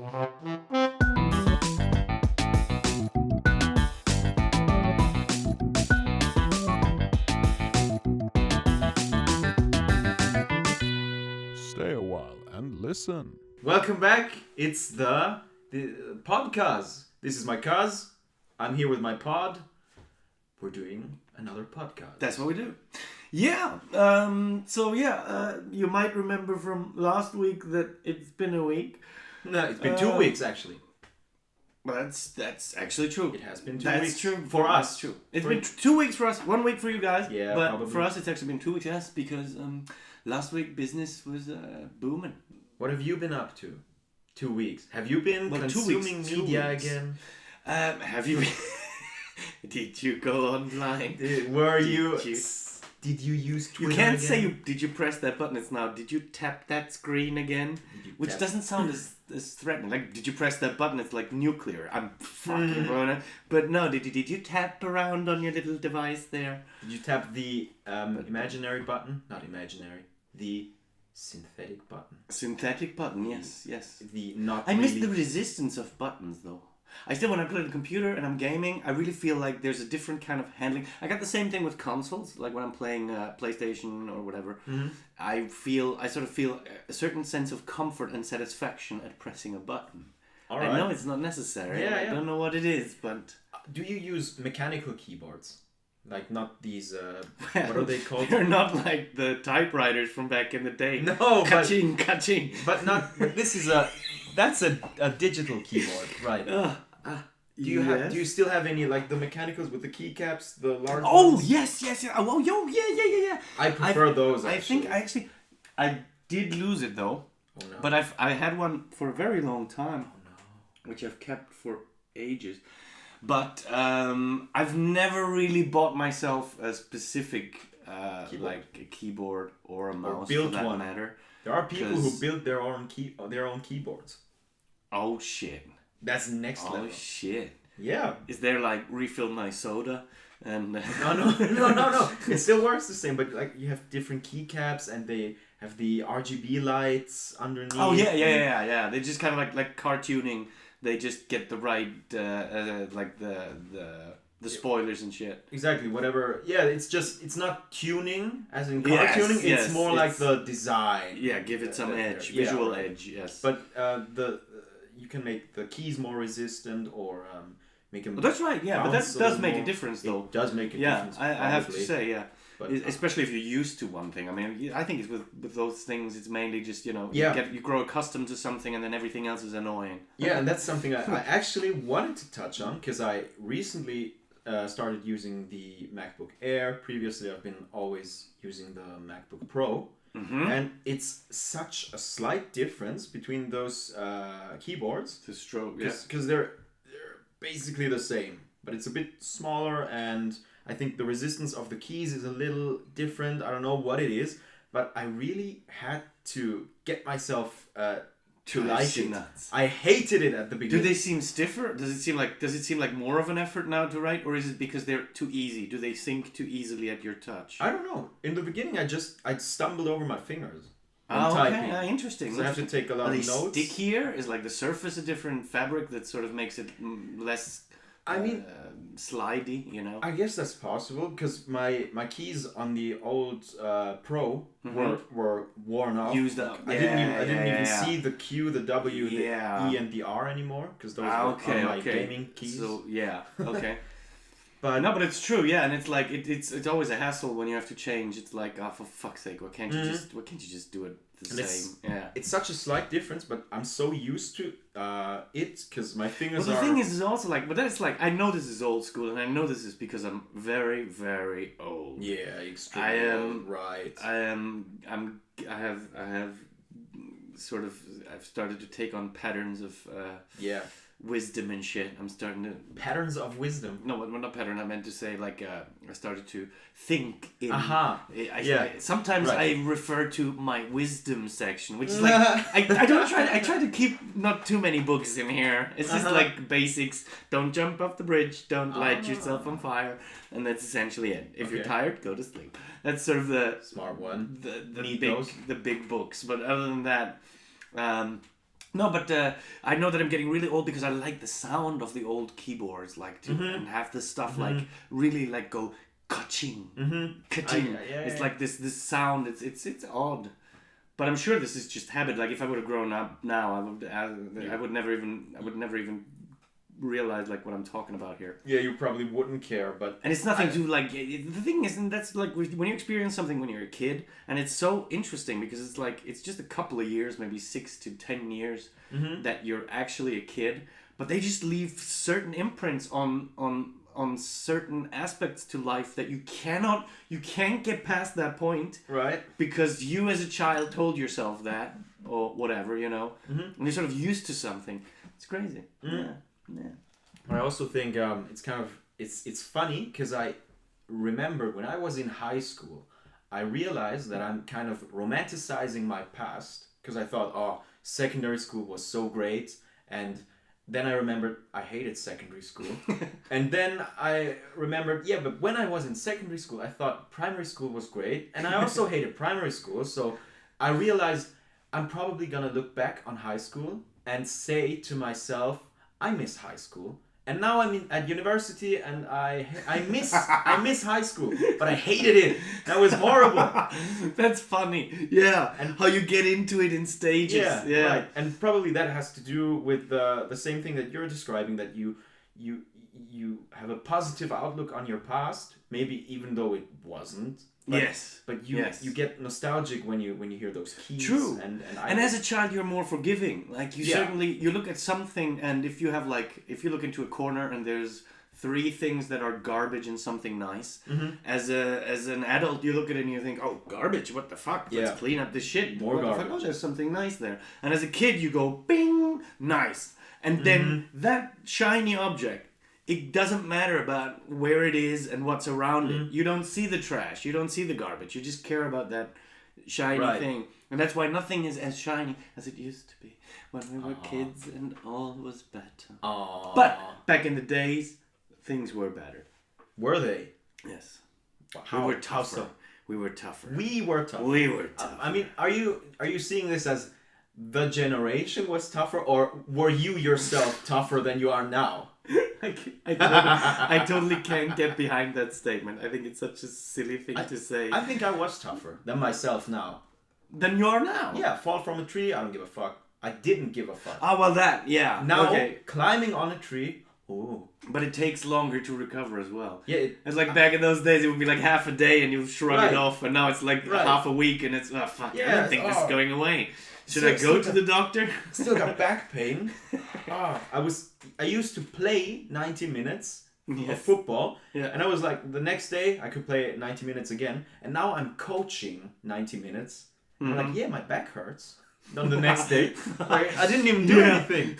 Stay a while and listen. Welcome back. It's the Podcuzz. This is my cuz. I'm here with my pod. We're doing another podcast. That's what we do. Yeah. You might remember from last week that it's been a week. No, it's been 2 weeks actually. But that's actually true. It has been 2 That's weeks. true. For us. That's true. It's been 2 weeks for us. 1 week for you guys. Yeah, but probably. for us, it's actually been 2 weeks. Yes, because last week business was booming. What have you been up to? 2 weeks. Have you been consuming media again? Have you? Did you go online? Did you use Twitter? You can't again? say did you press that button. It's now. Did you tap that screen again? Which doesn't sound as threatening. Like, did you press that button? It's like nuclear. I'm fucking running. But no, did you tap around on your little device there? Did you tap the imaginary button? Not imaginary. The synthetic button. Synthetic button, yes. The not. I miss the resistance of buttons though. I still, when I play on the computer and I'm gaming, I really feel like there's a different kind of handling. I got the same thing with consoles, like when I'm playing PlayStation or whatever. Mm-hmm. I sort of feel a certain sense of comfort and satisfaction at pressing a button. All right. I know it's not necessary. I don't know what it is, but... Do you use mechanical keyboards? Like not these, what are they called? They're not like the typewriters from back in the day. No, Ka-ching. But this is that's a digital keyboard, right? Do you still have any, like the mechanicals with the keycaps, the large ones? Yes. Oh, yeah. I prefer those, actually. I did lose it, though. Oh, no. But I had one for a very long time. Oh, no. Which I've kept for ages. But I've never really bought myself a specific like a keyboard or a mouse, or built for that one. matter. There are people who build their own keyboards. Oh shit! That's next level. Oh shit! Yeah. Is there like refill my soda and? No. It still works the same, but like you have different keycaps and they have the RGB lights underneath. Oh yeah. They just kind of like cartooning. They just get the right, like the spoilers and shit. Exactly, whatever. Yeah, it's not tuning as in cartooning. It's more like the design. Yeah, give it some edge, visual edge. Yes. But you can make the keys more resistant or make them. Well, that's right. Yeah, but that does make a difference, though. It does make a difference. Yeah, I have to say, yeah. But, especially if you're used to one thing. I mean, I think it's with those things, it's mainly just, you grow accustomed to something and then everything else is annoying. Yeah, and that's something I actually wanted to touch on because I recently started using the MacBook Air. Previously, I've been always using the MacBook Pro. Mm-hmm. And it's such a slight difference between those keyboards. The stroke, because they're basically the same, but it's a bit smaller and... I think the resistance of the keys is a little different. I don't know what it is, but I really had to get myself to like it. Nuts. I hated it at the beginning. Do they seem stiffer? Does it seem like more of an effort now to write, or is it because they're too easy? Do they sink too easily at your touch? I don't know. In the beginning, I stumbled over my fingers. Okay. Interesting. So I have to take a lot of notes. Are they stickier? Is like the surface a different fabric that sort of makes it less... slidey, you know. I guess that's possible because my keys on the old Pro were worn off. Used up. I didn't even see the Q, the W, the E, and the R anymore because those were my gaming keys. So okay. But it's true, yeah, and it's like it's always a hassle when you have to change. It's like, oh, for fuck's sake, why can't you just do it the same? It's such a slight difference, but I'm so used to it because my fingers are... Well, the thing is also like, but that's like, I know this is old school, and I know this is because I'm very, very old. Yeah, extremely old, right. I've started to take on patterns of wisdom and shit. I'm starting to... Patterns of wisdom? No, not pattern. I meant to say, like, I started to think in... Sometimes I refer to my wisdom section, which is like... I try to keep not too many books in here. It's just like basics. Don't jump off the bridge. Don't light yourself on fire. And that's essentially it. If you're tired, go to sleep. That's sort of the... Smart one. The big books. But other than that... No, but I know that I'm getting really old because I like the sound of the old keyboards, like to and have the stuff like really like go ka-ching, ka-ching. It's like this sound. It's odd, but I'm sure this is just habit. Like if I would have grown up now, I would never even realize like what I'm talking about here. Yeah, you probably wouldn't care, but and it's nothing to like. The thing is, and that's like when you experience something when you're a kid, and it's so interesting because it's like it's just a couple of years, maybe 6 to 10 years that you're actually a kid, but they just leave certain imprints on certain aspects to life that you can't get past that point, right? Because you as a child told yourself that or whatever, you know, and you're sort of used to something. It's crazy. Yeah. I also think it's kind of it's funny because I remember when I was in high school, I realized that I'm kind of romanticizing my past because I thought, oh, secondary school was so great, and then I remembered I hated secondary school, and then I remembered, yeah, but when I was in secondary school, I thought primary school was great, and I also hated primary school, so I realized I'm probably gonna look back on high school and say to myself, I miss high school, and now I'm at university, and I miss high school, but I hated it. That was horrible. That's funny. Yeah, and how you get into it in stages. Yeah. Right. And probably that has to do with the same thing that you're describing. That you have a positive outlook on your past, maybe even though it wasn't. But you get nostalgic when you hear those keys. True. And as a child you're more forgiving. Like you certainly you look at something, and if you look into a corner and there's 3 things that are garbage and something nice, as an adult you look at it and you think, oh, garbage, what the fuck? Let's clean up this shit. More what garbage. The fuck? Oh, there's something nice there. And as a kid you go, bing, nice. And then that shiny object, it doesn't matter about where it is and what's around it. You don't see the trash. You don't see the garbage. You just care about that shiny thing. And that's why nothing is as shiny as it used to be when we were kids and all was better. But back in the days, things were better. Were they? Yes. How, we were tougher. How so? We were tougher. We were tougher. We were tougher. I mean, are you seeing this as the generation was tougher, or were you yourself tougher than you are now? I totally can't get behind that statement. I think it's such a silly thing to say. I think I was tougher than myself now. Than you are now? Yeah, fall from a tree, I don't give a fuck. I didn't give a fuck. Ah, well that, yeah. Now, climbing on a tree, ooh. But it takes longer to recover as well. Yeah. It's like back in those days, it would be like half a day and you shrug it off, and now it's like half a week and it's, oh fuck, I don't think this is going away. Should I go to the doctor? Still got back pain. I used to play 90 minutes of football, and I was like, the next day I could play 90 minutes again, and now I'm coaching 90 minutes. I'm like, yeah, my back hurts. On the next day, like, I didn't even do anything.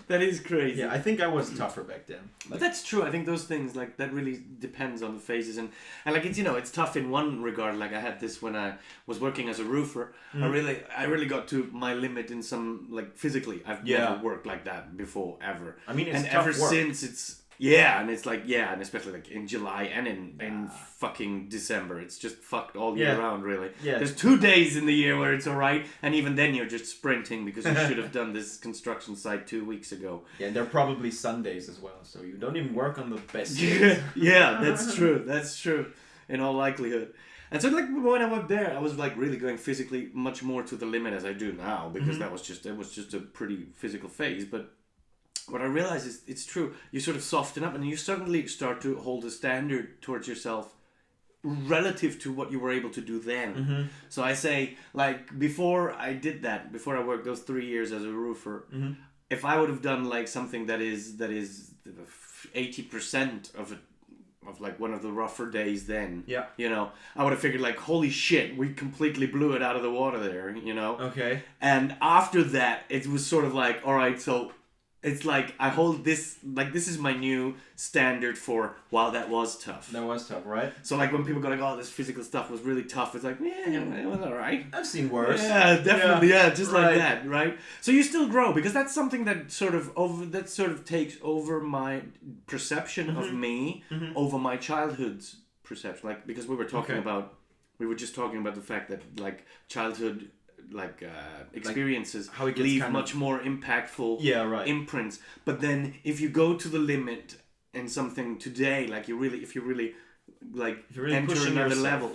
That is crazy. Yeah, I think I was tougher back then. But that's true. I think those things, like, that really depends on the phases, and like it's, you know, it's tough in one regard. Like I had this when I was working as a roofer. I really got to my limit in some, like, physically. I've never worked like that before ever. I mean, it's and tough ever work. Since it's. Yeah, and it's like, and especially like in July and in fucking December. It's just fucked all year round, really. Yeah. There's 2 days in the year where it's alright, and even then you're just sprinting because you should have done this construction site 2 weeks ago. Yeah, and they're probably Sundays as well, so you don't even work on the best days. Yeah, that's true. That's true, in all likelihood. And so, like, when I worked there, I was like really going physically much more to the limit as I do now, because it was just a pretty physical phase, but. What I realize is it's true. You sort of soften up and you suddenly start to hold a standard towards yourself relative to what you were able to do then. So I say, like, before I did that, before I worked those 3 years as a roofer, if I would have done like something that is 80% of like one of the rougher days then, you know, I would have figured like, holy shit, we completely blew it out of the water there, you know? Okay. And after that, it was sort of like, all right, so it's like I hold this, like this is my new standard for, wow, that was tough. That was tough, right? So like when people go like, oh, this physical stuff was really tough, it's like, it was alright. I've seen worse. Yeah, definitely, just like that, right? So you still grow, because that's something that sort of takes over my perception of me over my childhood's perception. Like, because we were just talking about the fact that like childhood experiences how it gets leave much more impactful imprints. But then if you go to the limit in something today, like if you really enter another level,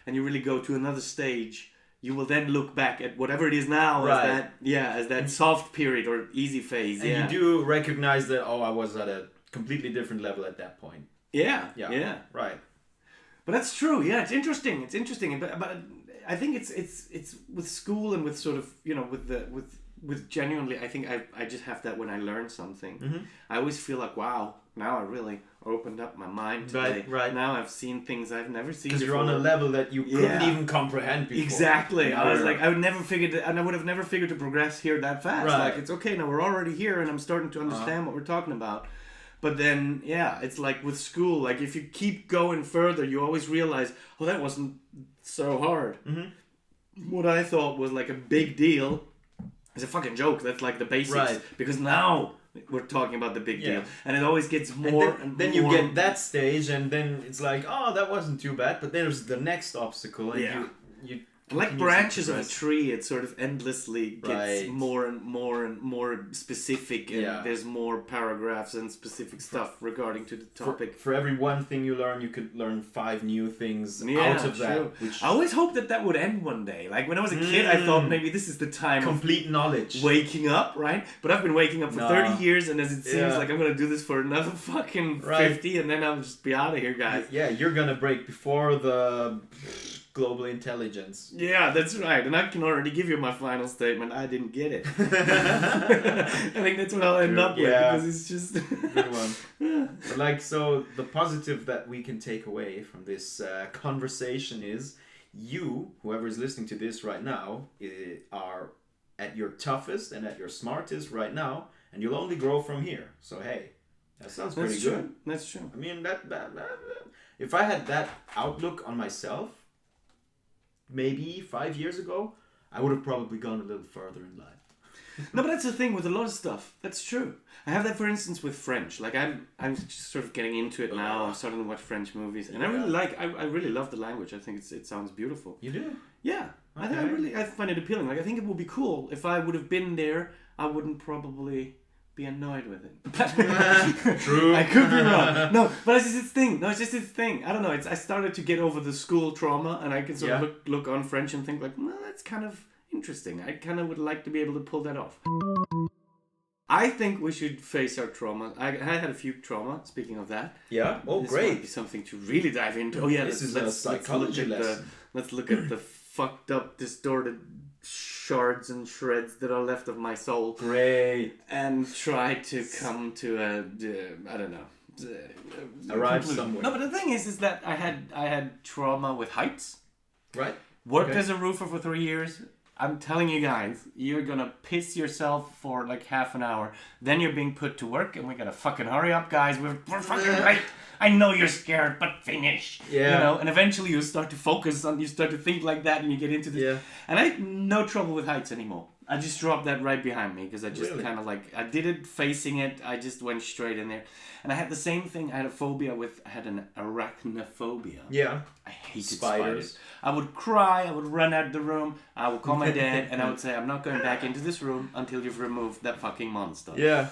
and you really go to another stage, you will then look back at whatever it is now as that soft period or easy phase. And you do recognize that, I was at a completely different level at that point. Yeah. Right. But that's true. Yeah, it's interesting. But I think it's with school and with sort of, with genuinely, I think I just have that when I learn something. Mm-hmm. I always feel like, wow, now I really opened up my mind today. Right. Now I've seen things I've never seen before. Because you're on a level that you couldn't even comprehend before. Exactly. I was like, I would have never figured to progress here that fast. Right. Like, it's okay, now we're already here and I'm starting to understand what we're talking about. But then, it's like with school, like if you keep going further, you always realize, that wasn't so hard. Mm-hmm. What I thought was like a big deal is a fucking joke. That's like the basics. Right. Because now we're talking about the big deal. And it always gets more and then you get that stage and then it's like, that wasn't too bad. But then there's the next obstacle and you like branches of a tree, it sort of endlessly gets more and more and more specific, and there's more paragraphs and specific stuff regarding to the topic. For every one thing you learn, you could learn 5 new things out of that. I always hoped that would end one day. Like when I was a kid, I thought maybe this is the time complete knowledge. Waking up, right? But I've been waking up for 30 years, and as it seems like I'm gonna do this for another fucking 50, and then I'll just be out of here, guys. Yeah, you're gonna break before the global intelligence. Yeah, that's right. And I can already give you my final statement. I didn't get it. I think that's what I'll end up with, because it's just good one. But so the positive that we can take away from this conversation is you, whoever is listening to this right now, are at your toughest and at your smartest right now, and you'll only grow from here. So hey, that sounds pretty good. That's true. I mean, that if I had that outlook on myself, maybe 5 years ago, I would have probably gone a little further in life. No, but that's the thing with a lot of stuff. That's true. I have that, for instance, with French. Like I'm just sort of getting into it now. I'm starting to watch French movies, and I really love the language. I think it sounds beautiful. You do? Yeah, okay. I find it appealing. Like I think it would be cool if I would have been there. I wouldn't probably be annoyed with it. True. I could be wrong. No, but it's just its thing. I don't know. I started to get over the school trauma, and I can sort of look on French and think like, well, that's kind of interesting. I kind of would like to be able to pull that off. I think we should face our trauma. I had a few trauma. Speaking of that. Yeah. Oh, this great. Might be something to really dive into. Oh yeah. This is a psychology lesson. Let's look at the fucked up, distorted shards and shreds that are left of my soul. Great. And try to come to arrive somewhere. No, but the thing is that I had trauma with heights. Right. Worked as a roofer for 3 years. I'm telling you guys, you're gonna piss yourself for like half an hour. Then you're being put to work, and we gotta fucking hurry up, guys. We're fucking late. I know you're scared, but finish. Yeah. And eventually you start to focus on, you start to think like that, and you get into this. Yeah. And I had no trouble with heights anymore. I just dropped that right behind me because I just kind of I did it facing it. I just went straight in there. And I had the same thing. I had an arachnophobia. Yeah. I hated spiders. I would cry. I would run out of the room. I would call my dad and I would say, I'm not going back into this room until you've removed that fucking monster. Yeah.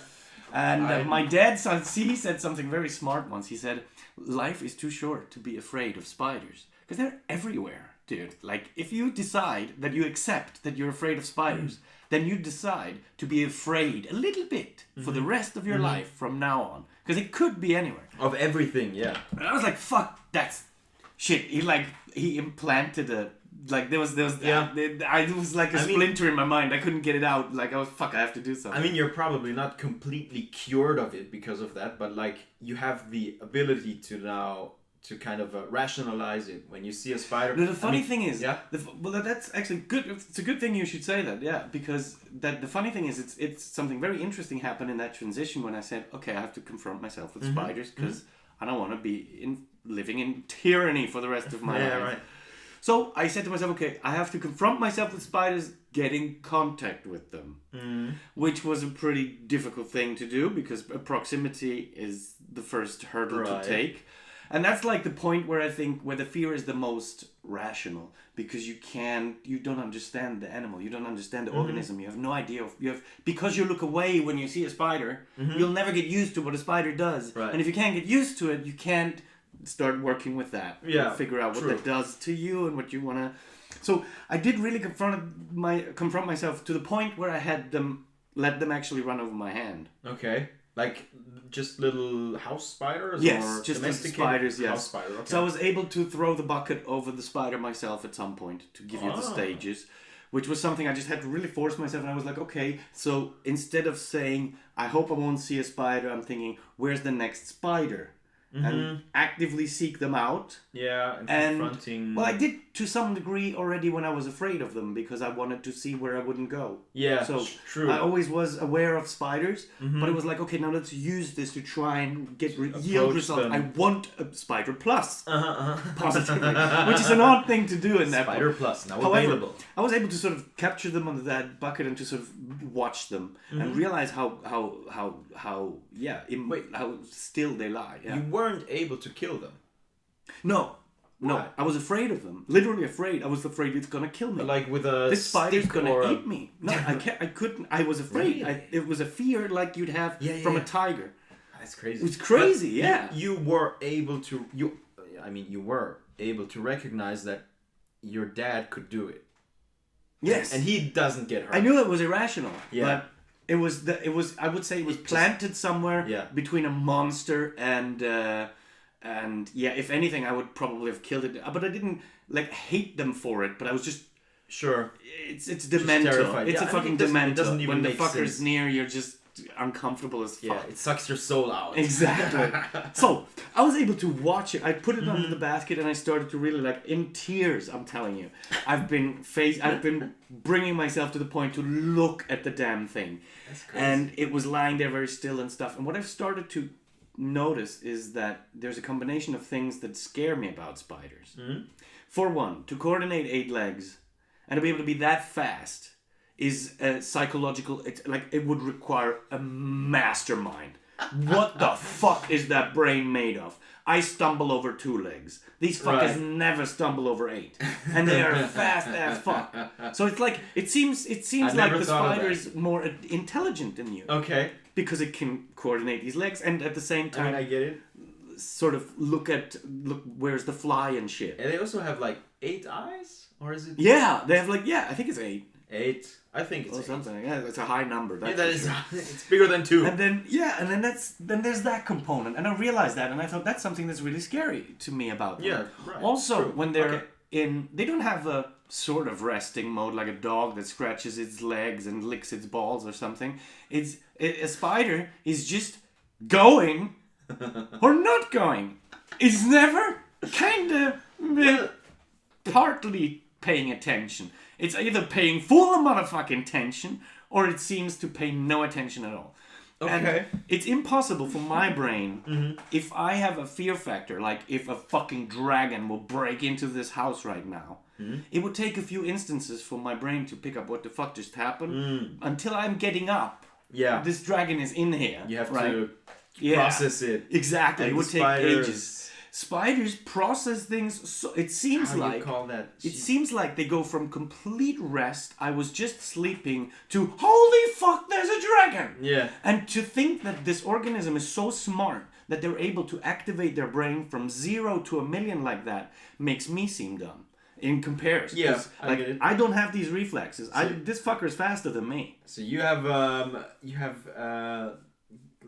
And my dad he said something very smart once. He said, life is too short to be afraid of spiders. Because they're everywhere. Dude, like if you decide that you accept that you're afraid of spiders, then you decide to be afraid a little bit for the rest of your life from now on. Because it could be anywhere. Of everything, yeah. And I was like, fuck, that's shit. He implanted a, like there was it was like a splinter in my mind. I couldn't get it out. Like I have to do something. I mean, you're probably not completely cured of it because of that, but like you have the ability to now to kind of rationalize it when you see a spider. No, the funny thing is, that's actually good. It's a good thing you should say that, because the funny thing is, it's something very interesting happened in that transition when I said, okay, I have to confront myself with spiders because I don't want to be living in tyranny for the rest of my life. Right. So I said to myself, okay, I have to confront myself with spiders, get in contact with them, which was a pretty difficult thing to do because proximity is the first hurdle to take. And that's like the point where I think where the fear is the most rational because you don't understand the animal, you don't understand the organism, you have no idea because you look away when you see a spider, you'll never get used to what a spider does. Right. And if you can't get used to it, you can't start working with that. Yeah, figure out what true. that does to you and what you want to. So I did really confront myself to the point where I had let them actually run over my hand. Okay. Like just little house spiders? Yes, or just domesticated spiders, yes. house spider. Okay. So I was able to throw the bucket over the spider myself at some point to give you the stages, which was something I just had to really force myself. And I was like, okay, so instead of saying, I hope I won't see a spider, I'm thinking, where's the next spider? And actively seek them out. Yeah, and confronting... Well, I did to some degree already when I was afraid of them because I wanted to see where I wouldn't go. Yeah, so true. I always was aware of spiders, but it was like, okay, now let's use this to try and get yield results. them. I want a spider plus, positively, which is an odd thing to do in that Spider book. plus, now However, available. I was able to sort of capture them under that bucket and to sort of watch them and realize how still they lie. Yeah. You weren't able to kill them. No, Why? I was afraid of them. Literally afraid. I was afraid it's gonna kill me. Like with a This spider's stick gonna or eat me. No, I can't. I couldn't. I was afraid. Really? It was a fear like you'd have from a tiger. That's crazy. It was crazy. But yeah. You were able to. You were able to recognize that your dad could do it. Yes. And he doesn't get hurt. I knew it was irrational. Yeah. But it was. I would say it was planted somewhere between a monster and yeah. If anything, I would probably have killed it. But I didn't like hate them for it. But I was just. Sure. It's dementor. terrified. It's Yeah, a fucking it doesn't dementor. even When the make fucker's sense. near, you're just uncomfortable as fuck. Yeah, it sucks your soul out. Exactly. So I was able to watch it. I put it under the basket and I started to really like in tears. I'm telling you, I've been bringing myself to the point to look at the damn thing, That's crazy. and it was lying there very still and stuff. And what I've started to notice is that there's a combination of things that scare me about spiders. For one, to coordinate 8 legs and to be able to be that fast is a psychological. It would require a mastermind. What the fuck is that brain made of? I stumble over 2 legs. These fuckers never stumble over 8, and they are fast as fuck. So it's like it seems like the spider is more intelligent than you. Okay. Because it can coordinate these legs, and at the same time, I get it. sort of look where's the fly and shit. And they also have like 8 eyes, or is it? Yeah, they have I think it's 8. 8. I think it's Or 8. something. Yeah, it's a high number. Yeah, That's that for is. sure. It's bigger than 2. And then there's that component, and I realized that, and I thought that's something that's really scary to me about them. Yeah, right. Also, True. when they're they don't have a sort of resting mode like a dog that scratches its legs and licks its balls or something. A spider is just going or not going. It's never kind of partly paying attention. It's either paying full amount of fucking attention or it seems to pay no attention at all. Okay. And it's impossible for my brain, if I have a fear factor, like if a fucking dragon will break into this house right now, it would take a few instances for my brain to pick up what the fuck just happened until I'm getting up. Yeah. This dragon is in here. You have right? to process it. Exactly. And it would the take spiders- ages. Spiders process things so it seems How do you like call that? it seems like they go from complete rest, I was just sleeping, to holy fuck, there's a dragon. Yeah. And to think that this organism is so smart that they're able to activate their brain from 0 to 1,000,000 like that makes me seem dumb in comparison. Yeah, 'Cause, I get it. I don't have these reflexes. This fucker's faster than me. So you have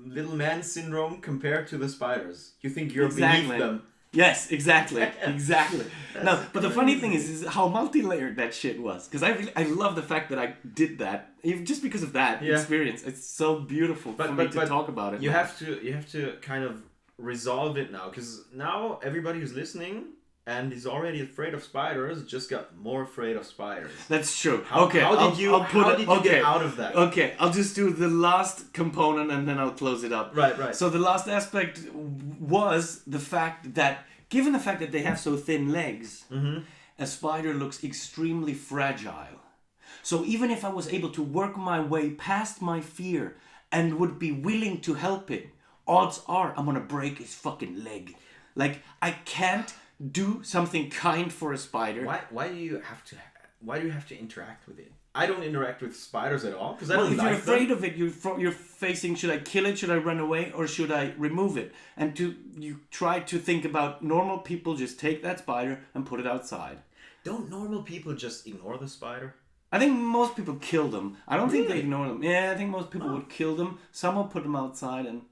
little man syndrome compared to the spiders. You think you're beneath them. Yes, exactly, exactly. No, but the funny thing is how multi-layered that shit was. Because I love the fact that I did that, even just because of that experience. It's so beautiful for me to talk about it. You have to kind of resolve it now, because now everybody who's listening and is already afraid of spiders just got more afraid of spiders. That's true. How did you get out of that? Okay, I'll just do the last component and then I'll close it up. Right. So the last aspect was the fact that, given the fact that they have so thin legs, a spider looks extremely fragile. So even if I was able to work my way past my fear and would be willing to help it, odds are I'm gonna break his fucking leg. Like, I can't do something kind for a spider. Why do you have to interact with it? I don't interact with spiders at all because I don't like them. If you're afraid of it, you're facing, should I kill it, should I run away, or should I remove it? And you try to think about normal people just take that spider and put it outside. Don't normal people just ignore the spider? I think most people kill them. I don't think they ignore them. Yeah, I think most people would kill them. Some will put them outside and...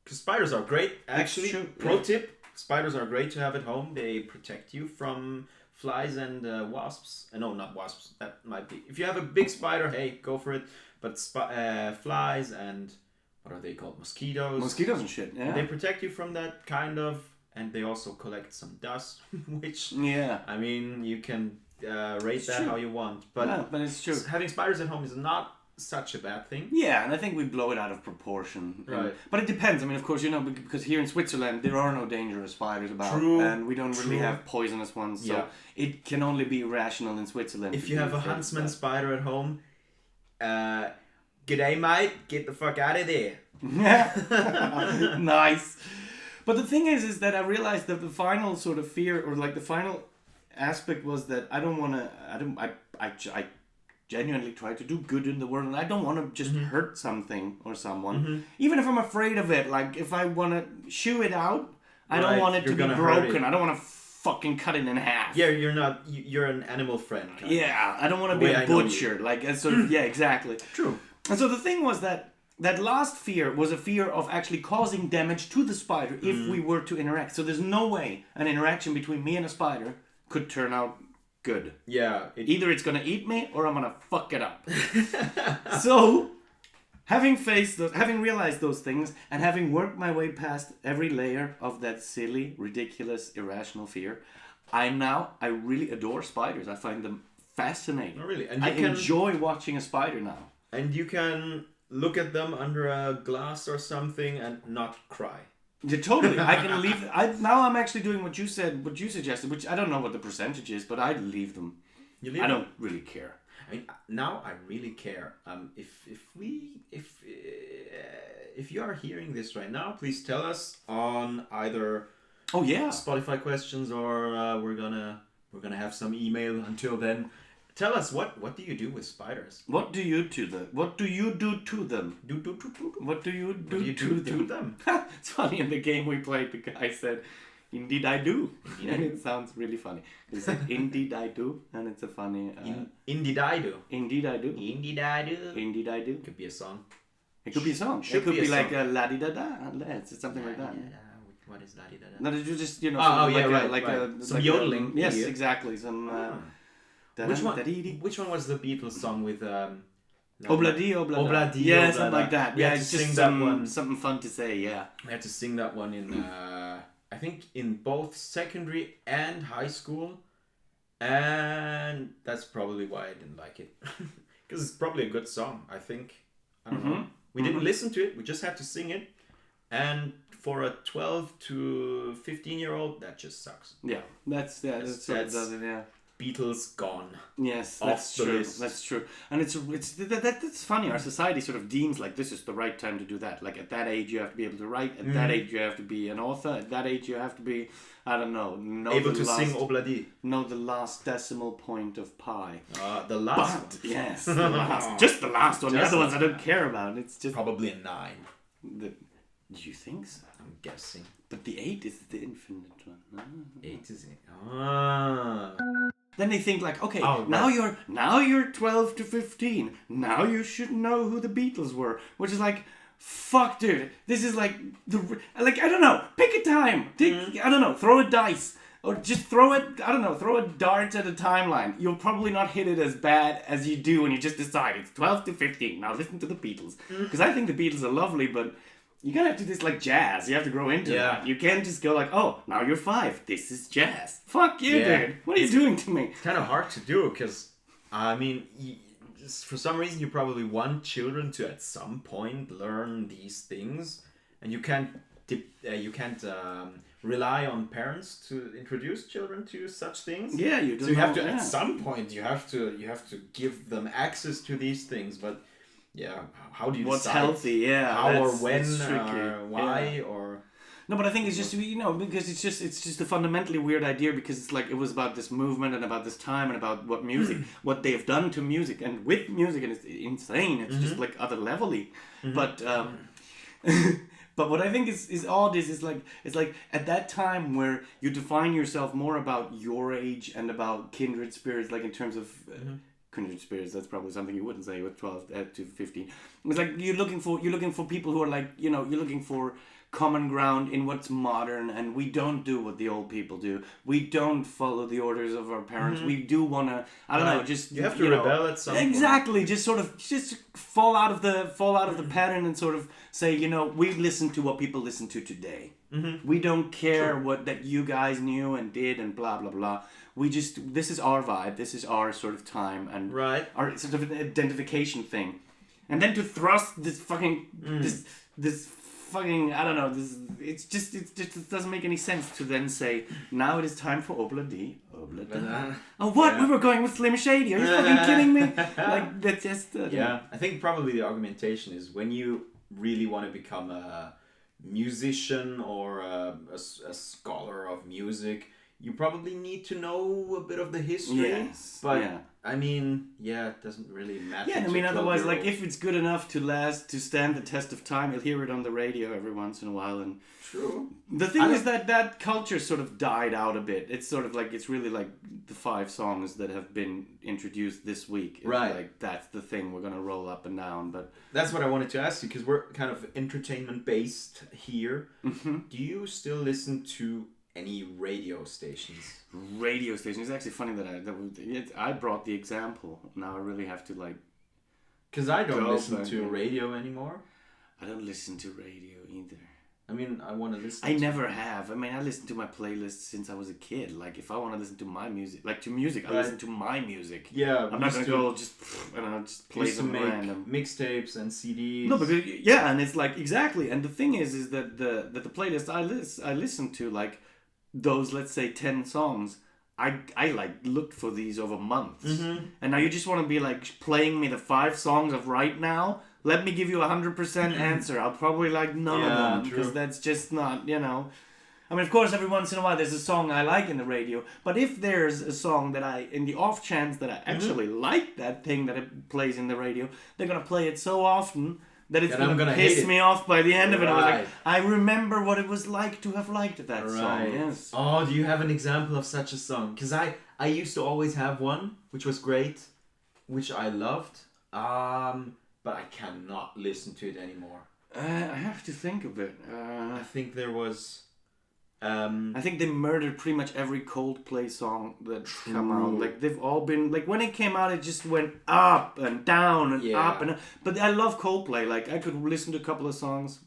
Because spiders are great. Actually, pro tip, spiders are great to have at home. They protect you from... flies and wasps. No, not wasps. That might be. If you have a big spider, hey, go for it. But flies and what are they called? Mosquitoes. Mosquitoes and shit. Yeah. They protect you from that kind of, and they also collect some dust, which. Yeah. I mean, you can rate that how you want, but it's true. Having spiders at home is not such a bad thing. Yeah, and I think we blow it out of proportion. Right. But it depends. I mean, of course, because here in Switzerland there are no dangerous spiders about, and we don't really have poisonous ones, so it can only be rational in Switzerland. If you have a huntsman spider at home, g'day mate, get the fuck out of there. Nice. But the thing is that I realized that the final sort of fear, or like the final aspect, was that I genuinely try to do good in the world, and I don't want to just hurt something or someone, even if I'm afraid of it. Like if I want to shoo it out, I don't want it to be broken. I don't want to fucking cut it in half. Yeah, you're an animal friend. I don't want to be a butcher. Like sort of, exactly. True. And so the thing was that last fear was a fear of actually causing damage to the spider if we were to interact. So there's no way an interaction between me and a spider could turn out good. Yeah. Either it's gonna eat me or I'm gonna fuck it up. So, having realized those things, and having worked my way past every layer of that silly, ridiculous, irrational fear, I really adore spiders. I find them fascinating. Oh, really? And I enjoy watching a spider now. And you can look at them under a glass or something and not cry. Yeah, totally. I can leave. Now I'm actually doing what you suggested, which I don't know what the percentage is, but I'd leave them. I don't really care. I mean, now I really care. If you are hearing this right now, please tell us on either Spotify questions, or we're gonna have some email. Until then, tell us what do you do with spiders? What do you do to them? What do you do to them? What do you do to them? It's funny, in the game we played, the guy said, "Indeed I do," and it sounds really funny. He said, "Indeed I do," and it's a funny. Indeed I do. Indeed I do. Indeed I do. Indeed I do. Could be a song. It could be a song. It could be like a la di da da. It's something like that. What is la di da da? No, you just some yodeling. Yes, exactly. Some. Which one was the Beatles song with Obladi? Yeah, something like that. Yeah, it's just something fun to say. Yeah, we had to sing that one in I think in both secondary and high school, and that's probably why I didn't like it, because it's probably a good song. I think. I don't know. We didn't listen to it. We just had to sing it, and for a 12 to 15-year-old, that just sucks. Yeah, that's what it does it. Yeah. Beatles gone. Yes, that's true. List. That's true, and that's funny. Our society sort of deems like this is the right time to do that. Like at that age, you have to be able to write. At that age, you have to be an author. At that age, you have to be, I don't know able to sing Obladi. Know the last decimal point of pi. The last one. Yes, the last. Just the last one. The other ones I don't care about. It's just probably a 9. Do you think so? I'm guessing. But the 8 is the infinite one. 8 is it. Then they think like, okay, now you're 12 to 15. Now you should know who the Beatles were, which is like, fuck, dude. This is like I don't know. Pick a time. I don't know. Throw a dice, or just throw it. I don't know. Throw a dart at a timeline. You'll probably not hit it as bad as you do when you just decide it's 12 to 15. Now listen to the Beatles, because I think the Beatles are lovely, but. You gotta have to do this like jazz. You have to grow into that. You can't just go like, oh, now you're 5. This is jazz. Fuck you, dude. What are you doing to me? It's kind of hard to do because, I mean, for some reason you probably want children to at some point learn these things, and you can't rely on parents to introduce children to such things. Yeah, you do. So you have to at some point you have to give them access to these things, but. Yeah, how do you what's decide? Healthy? Yeah, how or when or why or No, but I think it's just because it's just a fundamentally weird idea because it's like it was about this movement and about this time and about what music, what they've done to music and with music, and it's insane. It's just like other levelly, but. But what I think is odd is it's like at that time where you define yourself more about your age and about kindred spirits, like in terms of kindred spirits. That's probably something you wouldn't say with 12 to 15. It's like you're looking for people who are like you're looking for common ground in what's modern, and we don't do what the old people do. We don't follow the orders of our parents. We do want to just you have to rebel at some point. Exactly, just fall out of the pattern and sort of say, we listen to what people listen to today. We don't care what that you guys knew and did and blah blah blah. This is our vibe, this is our sort of time and our sort of an identification thing. And then to thrust this fucking this fucking, I don't know, it just doesn't make any sense to then say, now it is time for Obla D. Obla D. Oh, what? Yeah. We were going with Slim Shady. Are you fucking kidding me? Like, that's just... I think probably the argumentation is when you really want to become a musician or a scholar of music, you probably need to know a bit of the history. Yes. But, I mean, it doesn't really matter. Yeah, I mean, otherwise, like, if it's good enough to stand the test of time, you'll hear it on the radio every once in a while. And true. The thing is that culture sort of died out a bit. It's sort of like, it's really like the 5 songs that have been introduced this week. It's like, that's the thing we're going to roll up and down. But that's what I wanted to ask you, because we're kind of entertainment-based here. Mm-hmm. Do you still listen to any radio stations? Radio stations. It's actually funny that I brought the example. Now I really have to like. Because I don't listen to radio anymore. I don't listen to radio either. I mean, I want to listen. I never have. I mean, I listen to my playlist since I was a kid. Like, if I want to listen to my music, I listen to my music. Yeah, I'm not gonna go just play some random mixtapes and CDs. No, because and it's like exactly. And the thing is that the playlist I listen to, like, those, let's say, 10 songs, I like looked for these over months. Mm-hmm. And now you just want to be like playing me the 5 songs of right now. Let me give you 100% answer. I'll probably like none of them because that's just not, I mean, of course, every once in a while there's a song I like in the radio. But if there's a song that in the off chance that I actually like that thing that it plays in the radio, they're going to play it so often that it's going to piss me off by the end of it. I was like, I remember what it was like to have liked that song. Yes. Oh, do you have an example of such a song? Because I used to always have one, which was great, which I loved, but I cannot listen to it anymore. I have to think of it. I think there was... I think they murdered pretty much every Coldplay song that come out. Like, they've all been... Like, when it came out, it just went up and down and up and up. But I love Coldplay. Like, I could listen to a couple of songs.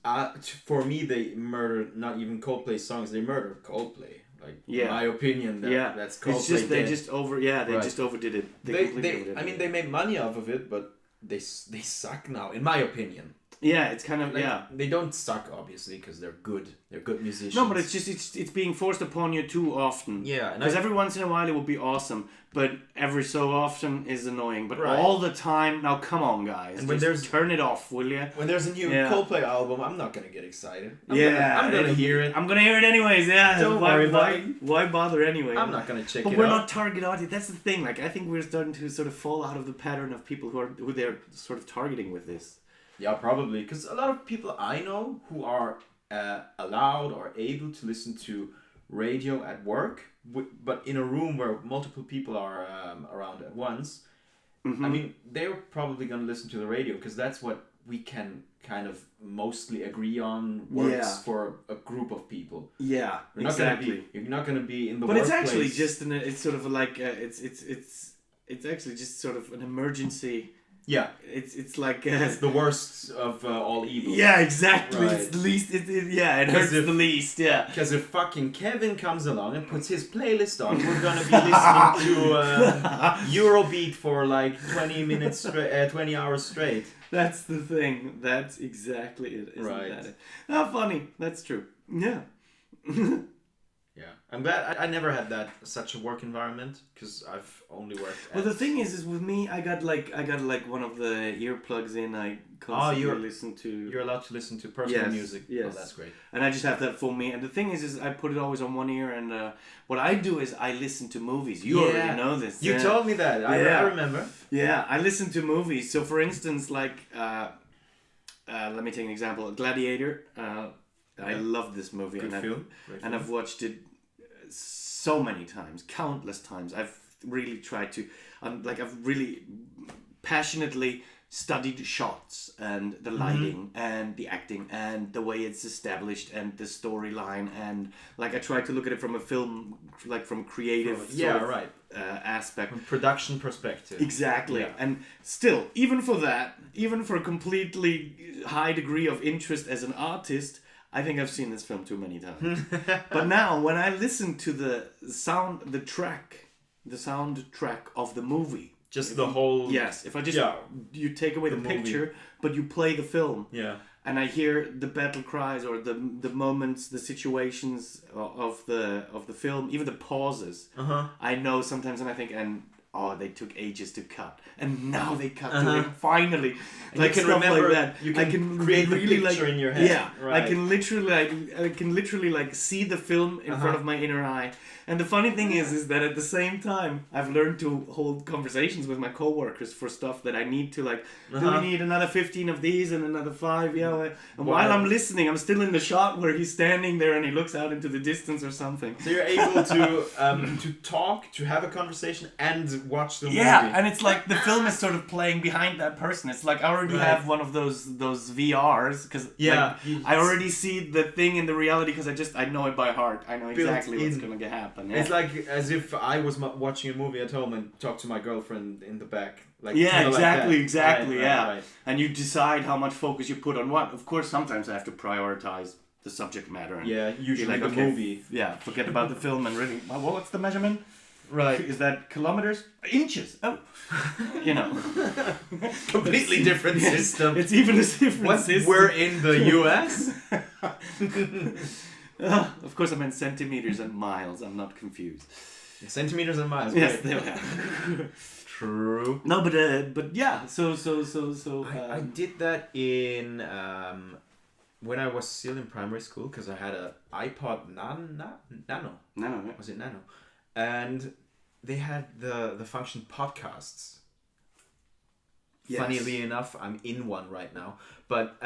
For me, they murdered not even Coldplay songs. They murdered Coldplay. Like, in my opinion, that's Coldplay. It's just, they just overdid it. They made money off of it, but they suck now, in my opinion. Yeah, it's kind of, They don't suck, obviously, because they're good. They're good musicians. No, but it's just, it's being forced upon you too often. Yeah. Because every once in a while it will be awesome, but every so often is annoying. But all the time, now come on, guys. And turn it off, will you? When there's a new Coldplay album, I'm not going to get excited. I'm going to hear it. I'm going to hear it anyways, yeah. Don't worry about it. Why bother anyway? I'm not going to check it out. But we're not target audience. That's the thing. Like, I think we're starting to sort of fall out of the pattern of people who they're sort of targeting with this. Yeah, probably. Because a lot of people I know who are allowed or able to listen to radio at work, but in a room where multiple people are around at once, I mean, they're probably going to listen to the radio because that's what we can kind of mostly agree on works for a group of people. Yeah, exactly. You're not going to be in the workplace. But it's actually just, it's sort of like, it's actually just sort of an emergency... Yeah, it's like it's the worst of all evils. Yeah, exactly. Right. It's the least. It hurts the least. Yeah. Because if fucking Kevin comes along and puts his playlist on, we're gonna be listening to Eurobeat for like 20 hours straight. That's the thing. That's exactly it. Isn't that it? How funny. That's true. Yeah. Yeah, I'm glad I never had such a work environment because I've only worked. Well, the thing is with me, I got like one of the earplugs in. I constantly listen to. You're allowed to listen to personal music. Yes, oh, that's great. And I just have that for me. And the thing is I put it always on one ear. And what I do is I listen to movies. You already know this. You told me that. I remember. Yeah, I listen to movies. So, for instance, like, let me take an example. Gladiator. I love this movie. Good film. And I've watched it so many times, countless times. I've really tried to, I've really passionately studied shots and the lighting and the acting and the way it's established and the storyline, and like I try to look at it from a film, like from creative aspect, from production perspective. Exactly. Yeah. And still, even for a completely high degree of interest as an artist, I think I've seen this film too many times. But now, when I listen to the soundtrack of the movie, if I just you take away the picture, but you play the film, and I hear the battle cries or the moments, the situations of the film, even the pauses, I know sometimes, and I think, they took ages to cut, and now they cut to it finally. And like you can remember like that. You can create the picture in your head. Yeah, right. I can literally like see the film in front of my inner eye. And the funny thing is that at the same time, I've learned to hold conversations with my coworkers for stuff that I need to like. Do we need another 15 of these and another 5? Yeah. And while I'm listening, I'm still in the shot where he's standing there and he looks out into the distance or something. So you're able to talk, to have a conversation, and watch the movie. Yeah, and it's like the film is sort of playing behind that person. It's like I already have one of those VRs because I already see the thing in the reality because I know it by heart. I know exactly what's going to happen. Yeah. It's like as if I was watching a movie at home and talk to my girlfriend in the back. Like exactly. Right. And you decide how much focus you put on what. Of course, sometimes I have to prioritize the subject matter. And usually the movie. Yeah, forget about the film and really. What's the measurement? Right. Is that kilometers? Inches. Oh. Completely different system. It's even a different system. We're in the US? Of course, I meant centimeters and miles. I'm not confused. Centimeters and miles. Yes, they are. True. No, but yeah. So. I did that in when I was still in primary school because I had a iPod Nano. Yeah. Was it Nano? And they had the function Podcuzz. Yes. Funnily enough, I'm in one right now. But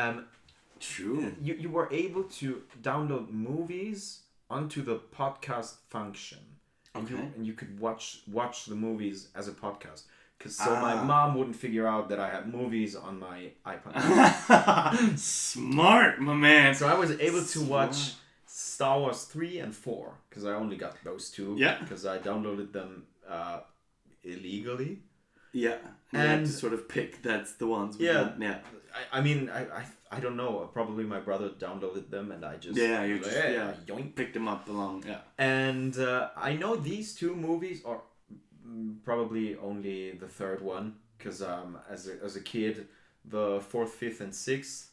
true. You were able to download movies onto the podcast function. Okay. And you could watch the movies as a podcast. So my mom wouldn't figure out that I had movies on my iPod. Smart, my man. So I was able to watch Star Wars 3 and 4 because I only got those two. Yeah. Because I downloaded them illegally. Yeah. And to sort of pick that's the ones. Yeah. I mean, I don't know. Probably my brother downloaded them and I just yoink, picked them up along. Yeah. And I know these two movies are probably only the third one because as a kid, the 4th, 5th, and 6th,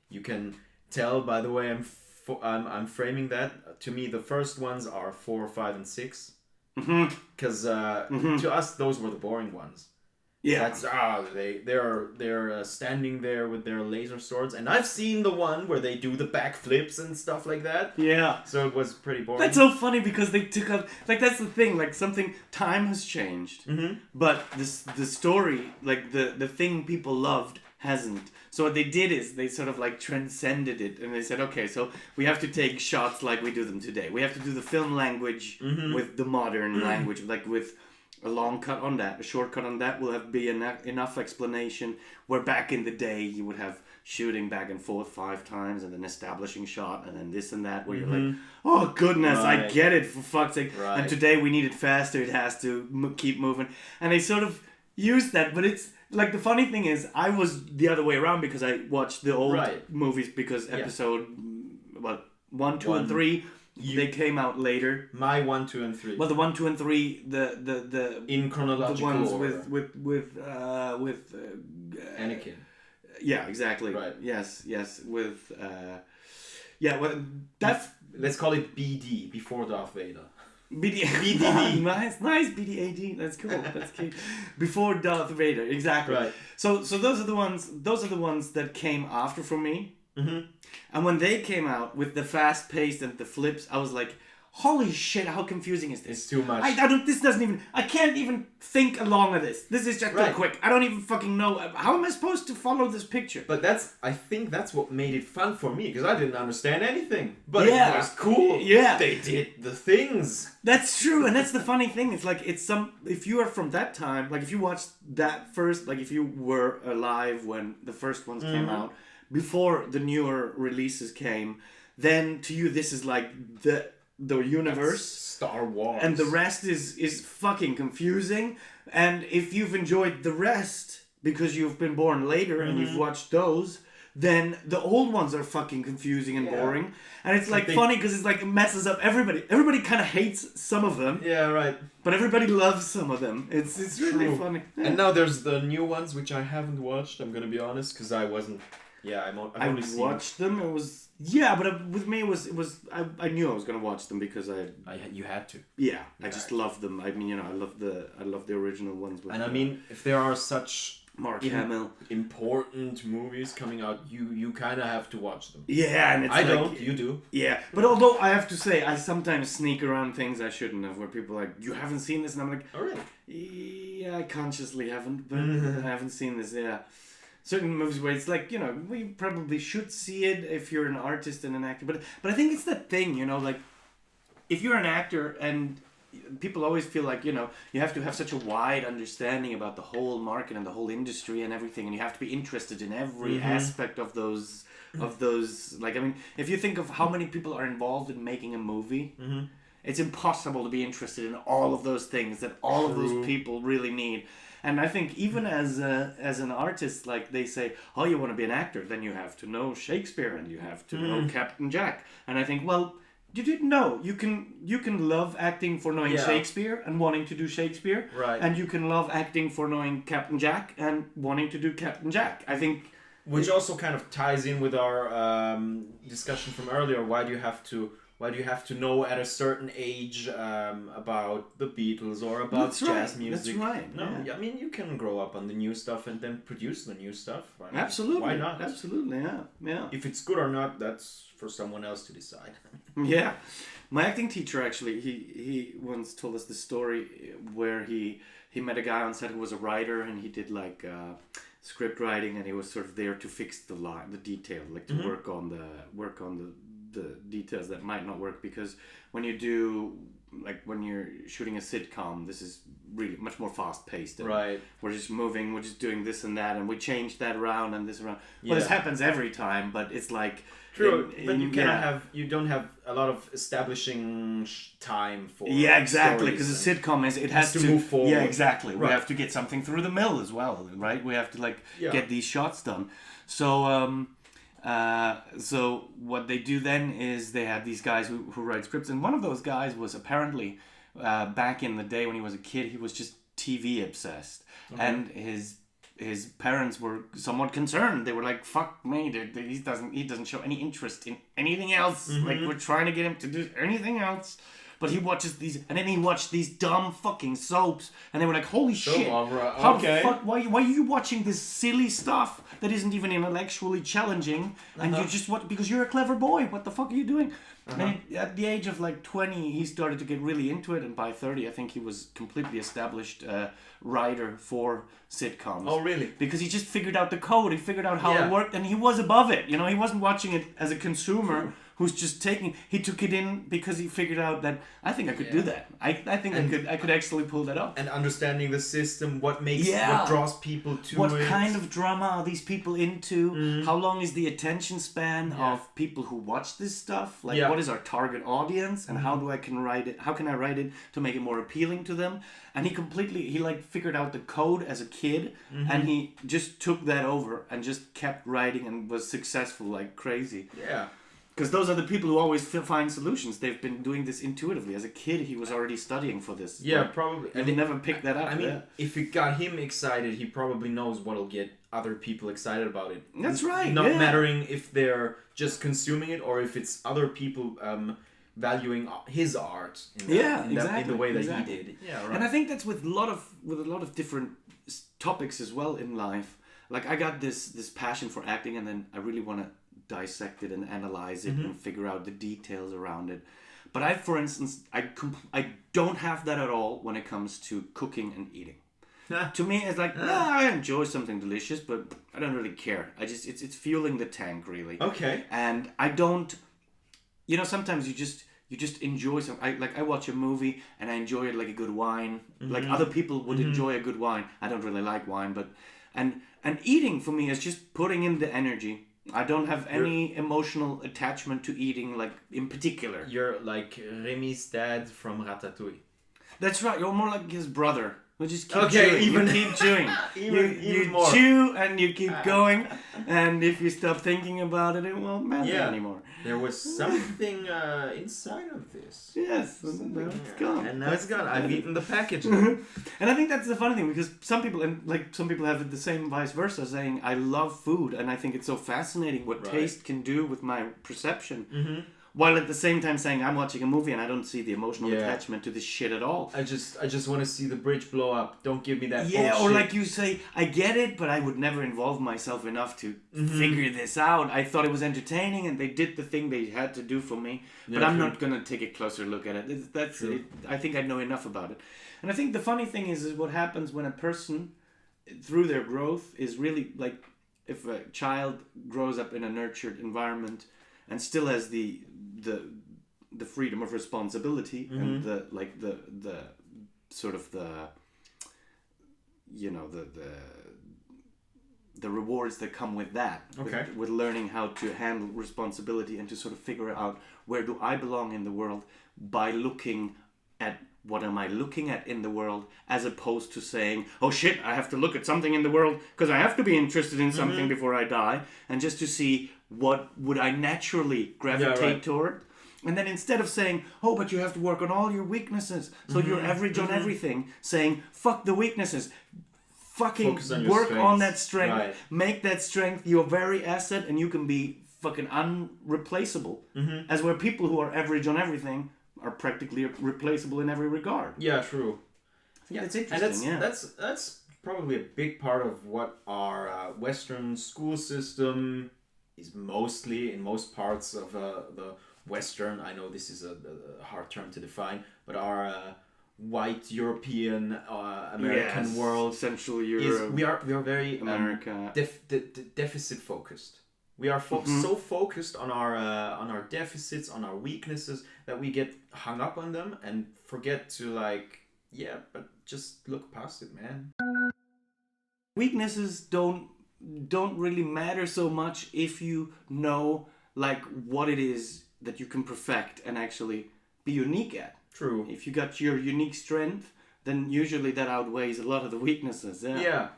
you can tell by the way I'm framing that. To me, the first ones are 4, 5, and 6 because to us those were the boring ones. Yeah, that's they're standing there with their laser swords, and I've seen the one where they do the backflips and stuff like that. Yeah, so it was pretty boring. That's so funny because they took up that's the thing, time has changed, but the story, the thing people loved hasn't. So what they did is they sort of transcended it, and they said, okay, so we have to take shots like we do them today. We have to do the film language with the modern language, with a long cut on that, a short cut on that will be enough explanation, where back in the day you would have shooting back and forth 5 times and then establishing shot and then this and that where you're like, oh goodness, I get it, for fuck's sake. Right. And today we need it faster, it has to keep moving. And they sort of used that, but it's the funny thing is I was the other way around because I watched the old movies because episode 1, 2, and 3 they came out later. My 1, 2, and 3. Well, the 1, 2, and 3, the in chronological the ones order. with Anakin. Yeah, exactly. Right. Yes, with Yeah, well, that's... Let's call it BD, before Darth Vader. BDV. nice BDAD. That's cool. That's cute. Before Darth Vader, exactly. Right. So those are the ones that came after for me. Mm-hmm. And when they came out with the fast pace and the flips, I was like, holy shit, how confusing is this? It's too much. I can't even think along of this. This is just too quick. I don't even fucking know. How am I supposed to follow this picture? But I think that's what made it fun for me, because I didn't understand anything. But it was cool. Yeah. They did the things. That's true, and that's the funny thing. It's like, if you are from that time, like if you watched that first, like if you were alive when the first ones came out, before the newer releases came, then to you this is like the universe, that's Star Wars, and the rest is fucking confusing. And if you've enjoyed the rest because you've been born later and you've watched those, then the old ones are fucking confusing and boring. And it's like funny because it's like it messes up everybody. Everybody kind of hates some of them. Yeah, right. But everybody loves some of them. It's really funny. Yeah. And now there's the new ones which I haven't watched. I'm gonna be honest, because I wasn't. Yeah, I watched them. It was but with me it was I knew I was gonna watch them because you had to. Yeah, I just love them. I mean, I love the original ones. And I mean, if there are such Mark Hamill important movies coming out, you kind of have to watch them. Yeah, and it's I don't. You do. Yeah, but although I have to say, I sometimes sneak around things I shouldn't have. Where people are like, you haven't seen this, and I'm like, oh really? Yeah, I consciously haven't, but I haven't seen this. Yeah. Certain movies where it's like, we probably should see it if you're an artist and an actor. But I think it's that thing, like, if you're an actor and people always feel like, you have to have such a wide understanding about the whole market and the whole industry and everything, and you have to be interested in every aspect of those, like, I mean, if you think of how many people are involved in making a movie, it's impossible to be interested in all of those things that all of those people really need. And I think even as an artist, like they say, oh, you want to be an actor, then you have to know Shakespeare and you have to know Captain Jack. And I think, well, you didn't know. You can love acting for knowing Shakespeare and wanting to do Shakespeare. Right. And you can love acting for knowing Captain Jack and wanting to do Captain Jack. I think... Which also kind of ties in with our discussion from earlier. Why do you have to know at a certain age about the Beatles or about jazz music? That's right. No, I mean, you can grow up on the new stuff and then produce the new stuff. I mean, absolutely. Why not? Absolutely, yeah. If it's good or not, that's for someone else to decide. Yeah. My acting teacher, actually, he once told us the story where he met a guy on set who was a writer, and he did like script writing, and he was sort of there to fix the detail, like to work on the details that might not work, because when you're shooting a sitcom, this is really much more fast paced. Right. We're just moving, we're just doing this and that, and we change that around and this around. Well, this happens every time, but it's like true. But you don't have a lot of establishing time for. Yeah, exactly. Because a sitcom it has to move forward. Yeah, exactly. Right. We have to get something through the mill as well, right? We have to get these shots done. So. So what they do then is they have these guys who write scripts, and one of those guys was apparently back in the day when he was a kid, he was just TV obsessed, and his parents were somewhat concerned. They were like, "Fuck me, dude, he doesn't show any interest in anything else. Like, we're trying to get him to do anything else." But he watches these, and then he watched these dumb fucking soaps, and they were like, "Holy shit! How the fuck? Why are you watching this silly stuff that isn't even intellectually challenging? And you just because you're a clever boy. What the fuck are you doing?" And at the age of like 20, he started to get really into it, and by 30, I think he was completely established writer for sitcoms. Oh, really? Because he just figured out the code. He figured out how it worked, and he was above it. He wasn't watching it as a consumer. Who's just he took it in because he figured out that I think I could do that. I think I could actually pull that off. And understanding the system, what draws people to what kind of drama are these people into? How long is the attention span of people who watch this stuff? Like, what is our target audience, and how can I write it to make it more appealing to them? And he figured out the code as a kid, and he just took that over and just kept writing and was successful like crazy. Yeah. Because those are the people who always find solutions. They've been doing this intuitively. As a kid, he was already studying for this. Yeah, probably. And he never picked that up. I mean, if it got him excited, he probably knows what'll get other people excited about it. That's right. Not mattering if they're just consuming it or if it's other people valuing his art in the way that he did. Yeah, right. And I think that's with a lot of different topics as well in life. Like I got this passion for acting, and then I really want to dissect it and analyze it and figure out the details around it. But for instance, I don't have that at all when it comes to cooking and eating. To me, it's like, I enjoy something delicious, but I don't really care. It's fueling the tank, really. Okay. And I don't, sometimes you just enjoy I watch a movie and I enjoy it like a good wine. Like other people would enjoy a good wine. I don't really like wine, but and eating for me is just putting in the energy. I don't have any emotional attachment to eating, like in particular. You're like Rémi's dad from Ratatouille. That's right. You're more like his brother. You just keep chewing. You more. Chew and you keep going. And if you stop thinking about it, it won't matter anymore. There was something inside of this. Yes, and now it's gone. And now it's gone. I've eaten the package. And I think that's the funny thing, because some people have the same vice versa, saying I love food and I think it's so fascinating what taste can do with my perception. While at the same time saying I'm watching a movie and I don't see the emotional attachment to this shit at all. I just want to see the bridge blow up. Don't give me that bullshit. Yeah, or like you say, I get it, but I would never involve myself enough to figure this out. I thought it was entertaining and they did the thing they had to do for me. But I'm not going to take a closer look at it. That's it. I think I know enough about it. And I think the funny thing is what happens when a person, through their growth, is really like if a child grows up in a nurtured environment and still has the freedom of responsibility and the sort of the rewards that come with that, with learning how to handle responsibility and to sort of figure out where do I belong in the world by looking at what am I looking at in the world, as opposed to saying, oh shit, I have to look at something in the world because I have to be interested in something before I die, and just to see what would I naturally gravitate toward. And then instead of saying, oh, but you have to work on all your weaknesses, so you're average on everything, saying, fuck the weaknesses, fucking work on that strength, make that strength your very asset, and you can be fucking unreplaceable. As where people who are average on everything are practically replaceable in every regard. Yeah, true. That's interesting. And that's probably a big part of what our Western school system is mostly, in most parts of the Western, I know this is a hard term to define, but our white European American world, Central Europe, we are very America, deficit focused. We are so focused on our deficits, on our weaknesses, that we get hung up on them and forget to but just look past it, man. Weaknesses don't really matter so much if you know what it is that you can perfect and actually be unique at. True. If you got your unique strength, then usually that outweighs a lot of the weaknesses. Yeah.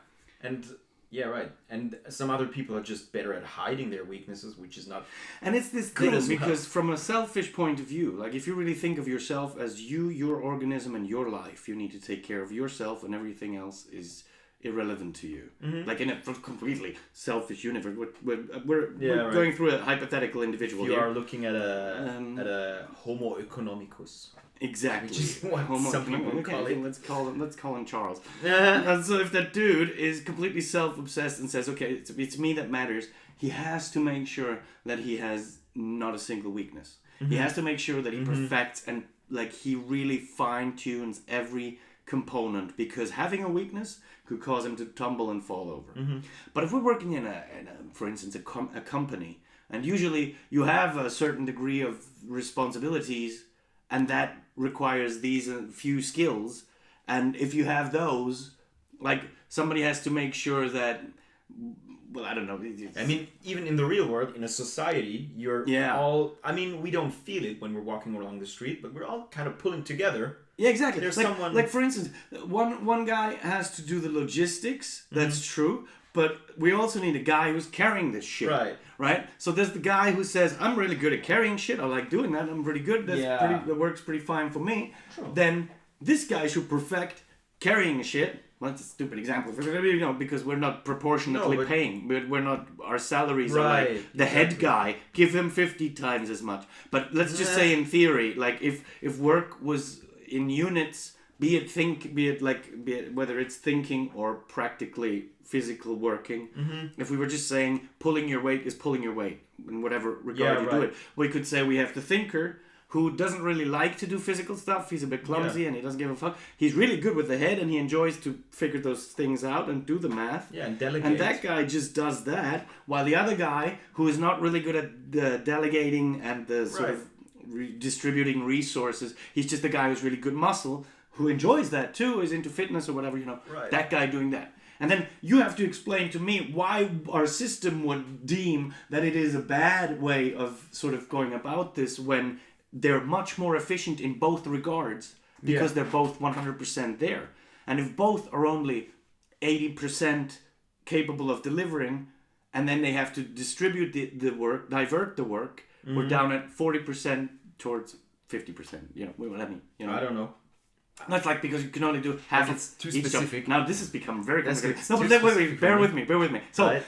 Yeah, right. And some other people are just better at hiding their weaknesses, which is not. And it's this thing, because from a selfish point of view, if you really think of yourself as your organism and your life, you need to take care of yourself, and everything else is irrelevant to you. In a completely selfish universe, we're going through a hypothetical individual. You are looking at a Homo economicus. Exactly. Which is what some people call it. Let's call him Charles. And so if that dude is completely self-obsessed and says, okay, it's me that matters, he has to make sure that he has not a single weakness. He has to make sure that he perfects and he really fine-tunes every component, because having a weakness could cause him to tumble and fall over. But if we're working in for instance, a company, and usually you have a certain degree of responsibilities, and that requires these few skills, and if you have those, somebody has to make sure that, I don't know. I mean, even in the real world, in a society, you're all, we don't feel it when we're walking along the street, but we're all kind of pulling together. Yeah, exactly. There's someone... for instance, one guy has to do the logistics, that's true, but we also need a guy who's carrying this shit. Right? So there's the guy who says, I'm really good at carrying shit, I like doing that, I'm pretty good, that works pretty fine for me. True. Then this guy should perfect carrying shit, well, that's a stupid example, because we're not proportionately paying. We're not, our salaries are like the head guy, give him 50 times as much. But let's just say in theory, like if work was in units, be it whether it's thinking or practically physical working, if we were just saying pulling your weight is pulling your weight in whatever regard you do it, we could say we have the thinker who doesn't really like to do physical stuff. He's a bit clumsy and he doesn't give a fuck. He's really good with the head and he enjoys to figure those things out and do the math. Yeah, and delegate. And that guy just does that, while the other guy, who is not really good at the delegating and the sort of distributing resources, he's just the guy who's really good muscle, who enjoys that too, is into fitness or whatever, that guy doing that. And then you have to explain to me why our system would deem that it is a bad way of sort of going about this when they're much more efficient in both regards, because they're both 100% there. And if both are only 80% capable of delivering, and then they have to distribute the work, divert the work, we're down at 40% towards 50%. You know what I mean? I don't know. Not like, because you can only do half. It's too specific. Job. Now this has become very complicated. No, but wait, bear with me. So,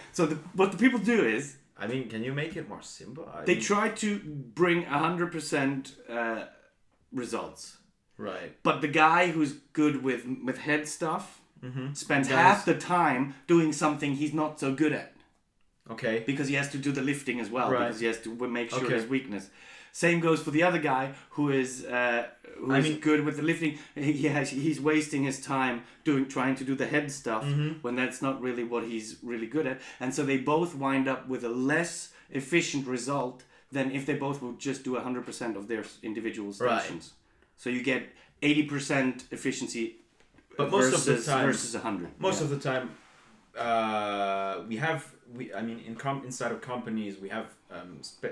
what the people do is, I mean, can you make it more simple? They try to bring 100% results. Right. But the guy who's good with head stuff spends half the time doing something he's not so good at. Okay. Because he has to do the lifting as well. Because he has to make sure his weakness. Same goes for the other guy who is good with the lifting. He's wasting his time trying to do the head stuff when that's not really what he's really good at. And so they both wind up with a less efficient result than if they both would just do 100% of their individual stations. So you get 80% efficiency, but most of the time, versus 100. Most of the time, inside of companies we have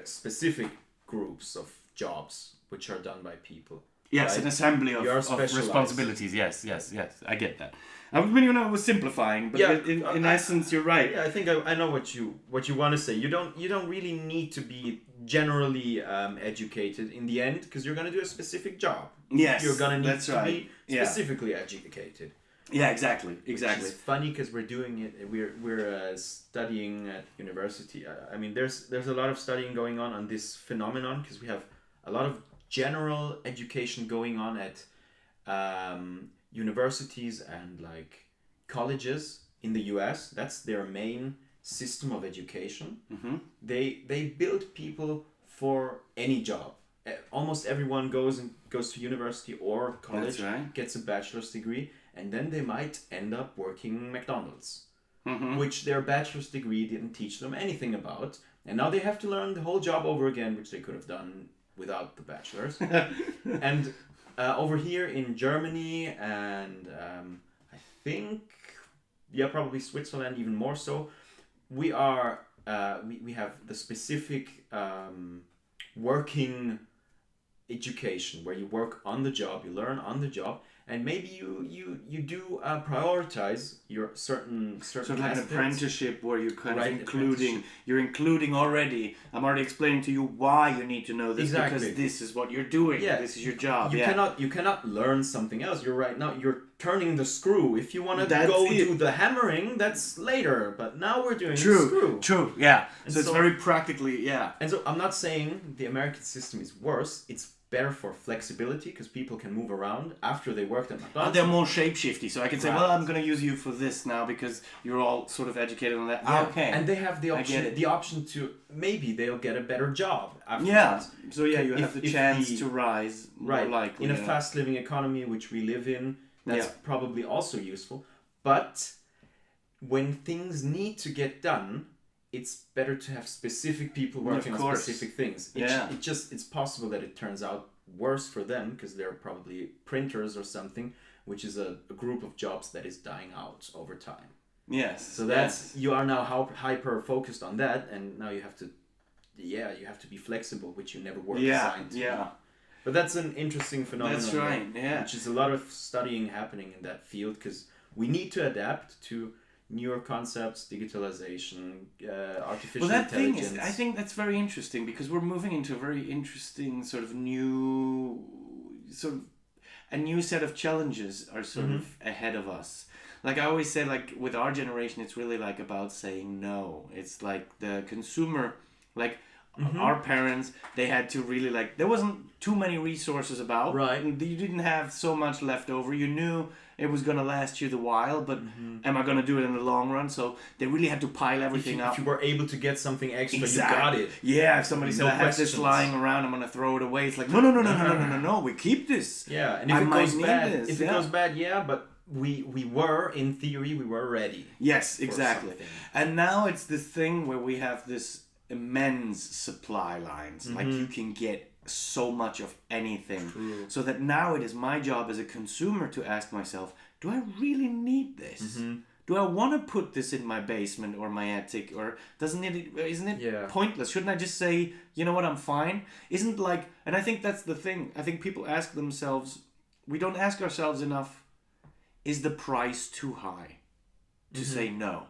specific groups of jobs which are done by people. Yes, right? An assembly of responsibilities. Yes, I get that. I mean, I was simplifying, but in essence, you're right. Yeah, I think I know what you want to say. You don't really need to be generally educated in the end, because you're going to do a specific job. Yes, you're going to need to be specifically educated. Yeah, exactly. Which is funny because we're doing it. We're studying at university. I mean, there's a lot of studying going on this phenomenon, because we have a lot of general education going on at universities and like colleges in the US. That's their main system of education. They build people for any job. Almost everyone goes to university or college, gets a bachelor's degree, and then they might end up working McDonald's, which their bachelor's degree didn't teach them anything about. And now they have to learn the whole job over again, which they could have done without the bachelor's. And over here in Germany and I think, probably Switzerland even more so, we are we have the specific working education where you work on the job, you learn on the job. And maybe you do prioritize your certain sort of like an apprenticeship where you're kind of including already. I'm already explaining to you why you need to know this, because this is what you're doing. Yeah. This is your job. You cannot learn something else. You're turning the screw. If you want to do the hammering, that's later. But now we're doing the screw. True. Yeah. So it's very practically And so I'm not saying the American system is worse. It's better for flexibility, because people can move around after they worked at McDonald's. They're more shapeshifty, so I can say, well, I'm going to use you for this now because you're all sort of educated on that. Yeah. Okay. And they have the option to maybe they'll get a better job after So you have the chance to rise more likely. In a fast-living economy, which we live in, that's probably also useful. But when things need to get done, it's better to have specific people working on specific things. It's possible that it turns out worse for them, because they're probably printers or something, which is a group of jobs that is dying out over time. Yes. So you are now hyper focused on that, and now you have to be flexible, which you never were designed to. Yeah. But that's an interesting phenomenon. That's right. Yeah. Which is a lot of studying happening in that field, because we need to adapt to newer concepts, digitalization, artificial intelligence. I think that's very interesting, because we're moving into a very interesting a new set of challenges are sort of ahead of us. Like I always say, like with our generation, it's really like about saying no. It's like the consumer, like our parents, they had to really like, there wasn't too many resources about. Right. You didn't have so much left over. You knew it was going to last you the while, but am I going to do it in the long run? So they really had to pile everything up. If you were able to get something extra, Exactly. you got it. Yeah, if somebody said, I have this questions. lying around, I'm going to throw it away. It's like, no, we keep this. Yeah, and if I it might goes need bad, this, if it goes bad, yeah, but we were, in theory, we were ready. Yes, exactly. something. And now it's this thing where we have this immense supply lines. Like you can get so much of anything. True. So that now it is my job as a consumer to ask myself, do I really need this? Do I want to put this in my basement or my attic, or isn't it pointless? Shouldn't I just say, you know what, I'm fine? Isn't like, and I think that's the thing. I think people ask themselves, we don't ask ourselves enough, is the price too high to say no?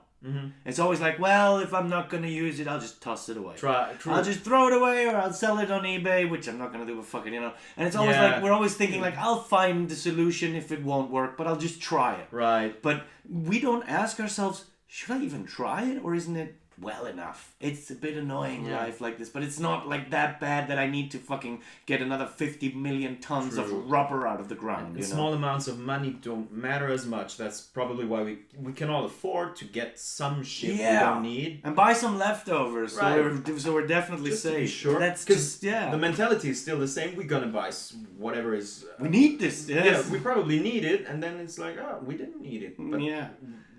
It's always like, well, if I'm not going to use it, I'll just toss it away. I'll just throw it away, or I'll sell it on eBay, which I'm not going to do, but fucking, you know. And it's always like, we're always thinking like, I'll find the solution if it won't work, but I'll just try it. Right. But we don't ask ourselves, should I even try it, or isn't it well enough? It's a bit annoying life like this, but it's not like that bad that I need to fucking get another 50 million tons of rubber out of the ground. And small amounts of money don't matter as much. That's probably why we can all afford to get some shit we don't need and buy some leftovers. Right. So we're definitely just safe. to be sure. That's because just the mentality is still the same. We're gonna buy whatever is. We need this. Yes. Yeah, we probably need it, and then it's like, oh, we didn't need it.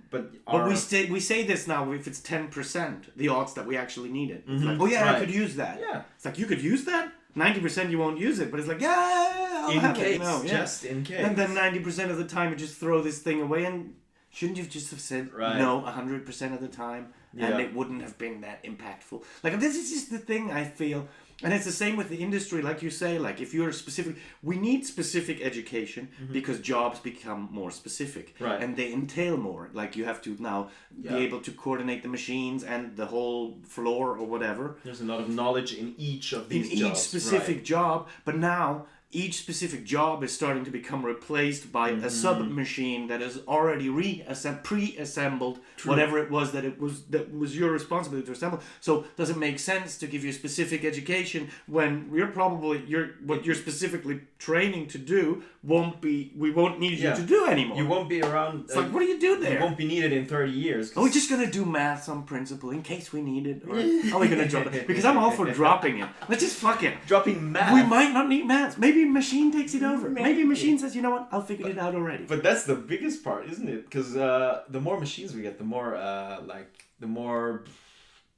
But, But we say this now, if it's 10%, the odds that we actually need it. It's like, oh yeah, I could use that. Yeah. It's like, you could use that? 90% you won't use it, but it's like, I'll have it. No, just in case. And then 90% of the time you just throw this thing away, and shouldn't you just have said no 100% of the time? And it wouldn't have been that impactful. Like, this is just the thing I feel. And it's the same with the industry, like you say, like if you're specific, we need specific education because jobs become more specific. Right. And they entail more. Like you have to now be able to coordinate the machines and the whole floor or whatever. There's a lot of knowledge in each of these jobs. In each specific job, but now each specific job is starting to become replaced by a sub-machine that is already pre-assembled whatever it was that was your responsibility to assemble. So does it make sense to give you specific education when what you're specifically training to do we won't need you to do anymore? You won't be around. It's like, what do you do there? You won't be needed in 30 years. Are we just going to do maths on principle in case we need it? Or are we going to drop it? Because I'm all for dropping it. Let's just fuck it. Dropping math. We might not need maths. Maybe machine takes it over. Maybe machine says, you know what? I'll figure it out already. But that's the biggest part, isn't it? Because the more machines we get, the more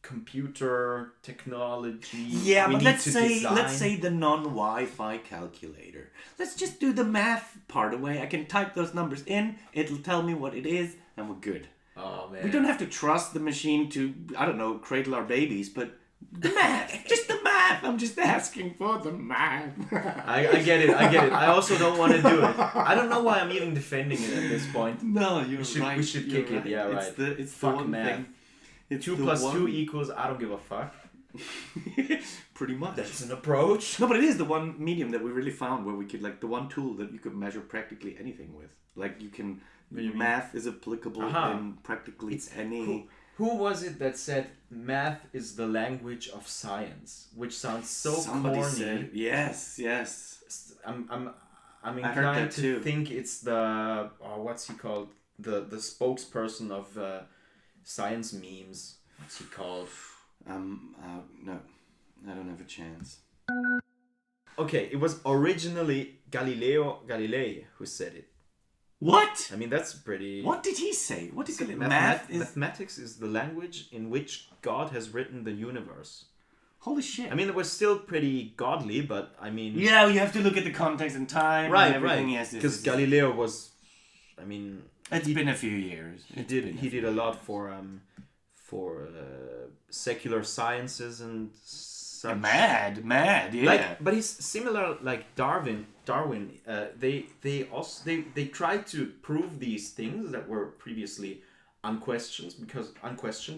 computer technology. Yeah, we but need let's say the non-Wi-Fi calculator. Let's just do the math part away. I can type those numbers in. It'll tell me what it is, and we're good. Oh man. We don't have to trust the machine to, I don't know, cradle our babies, but the math, just the math. I'm just asking for the math. I get it. I also don't want to do it. I don't know why I'm even defending it at this point. No, you're right. We should kick it. Yeah, right. It's fuck the one math. thing. It's 2 + 2 equals, I don't give a fuck. Pretty much. That's an approach. No, but it is the one medium that we really found where we could, like, the one tool that you could measure practically anything with. Like, you can, math is applicable in practically any... Who was it that said math is the language of science? Which sounds so Somebody corny. Said, yes. I'm I heard inclined that to too. think it's the what's he called? The spokesperson of science memes. What's he called? No, I don't have a chance. Okay, it was originally Galileo Galilei who said it. What? I mean, that's pretty... What did he say? What is it? Mathematics is the language in which God has written the universe. Holy shit. I mean, it was still pretty godly, but I mean... Yeah, you have to look at the context and time and everything. Yes, because Galileo was... I mean... It's been a few years. He did a lot for secular sciences and such. Mad, yeah. Like, but he's similar, like Darwin. They tried to prove these things that were previously unquestioned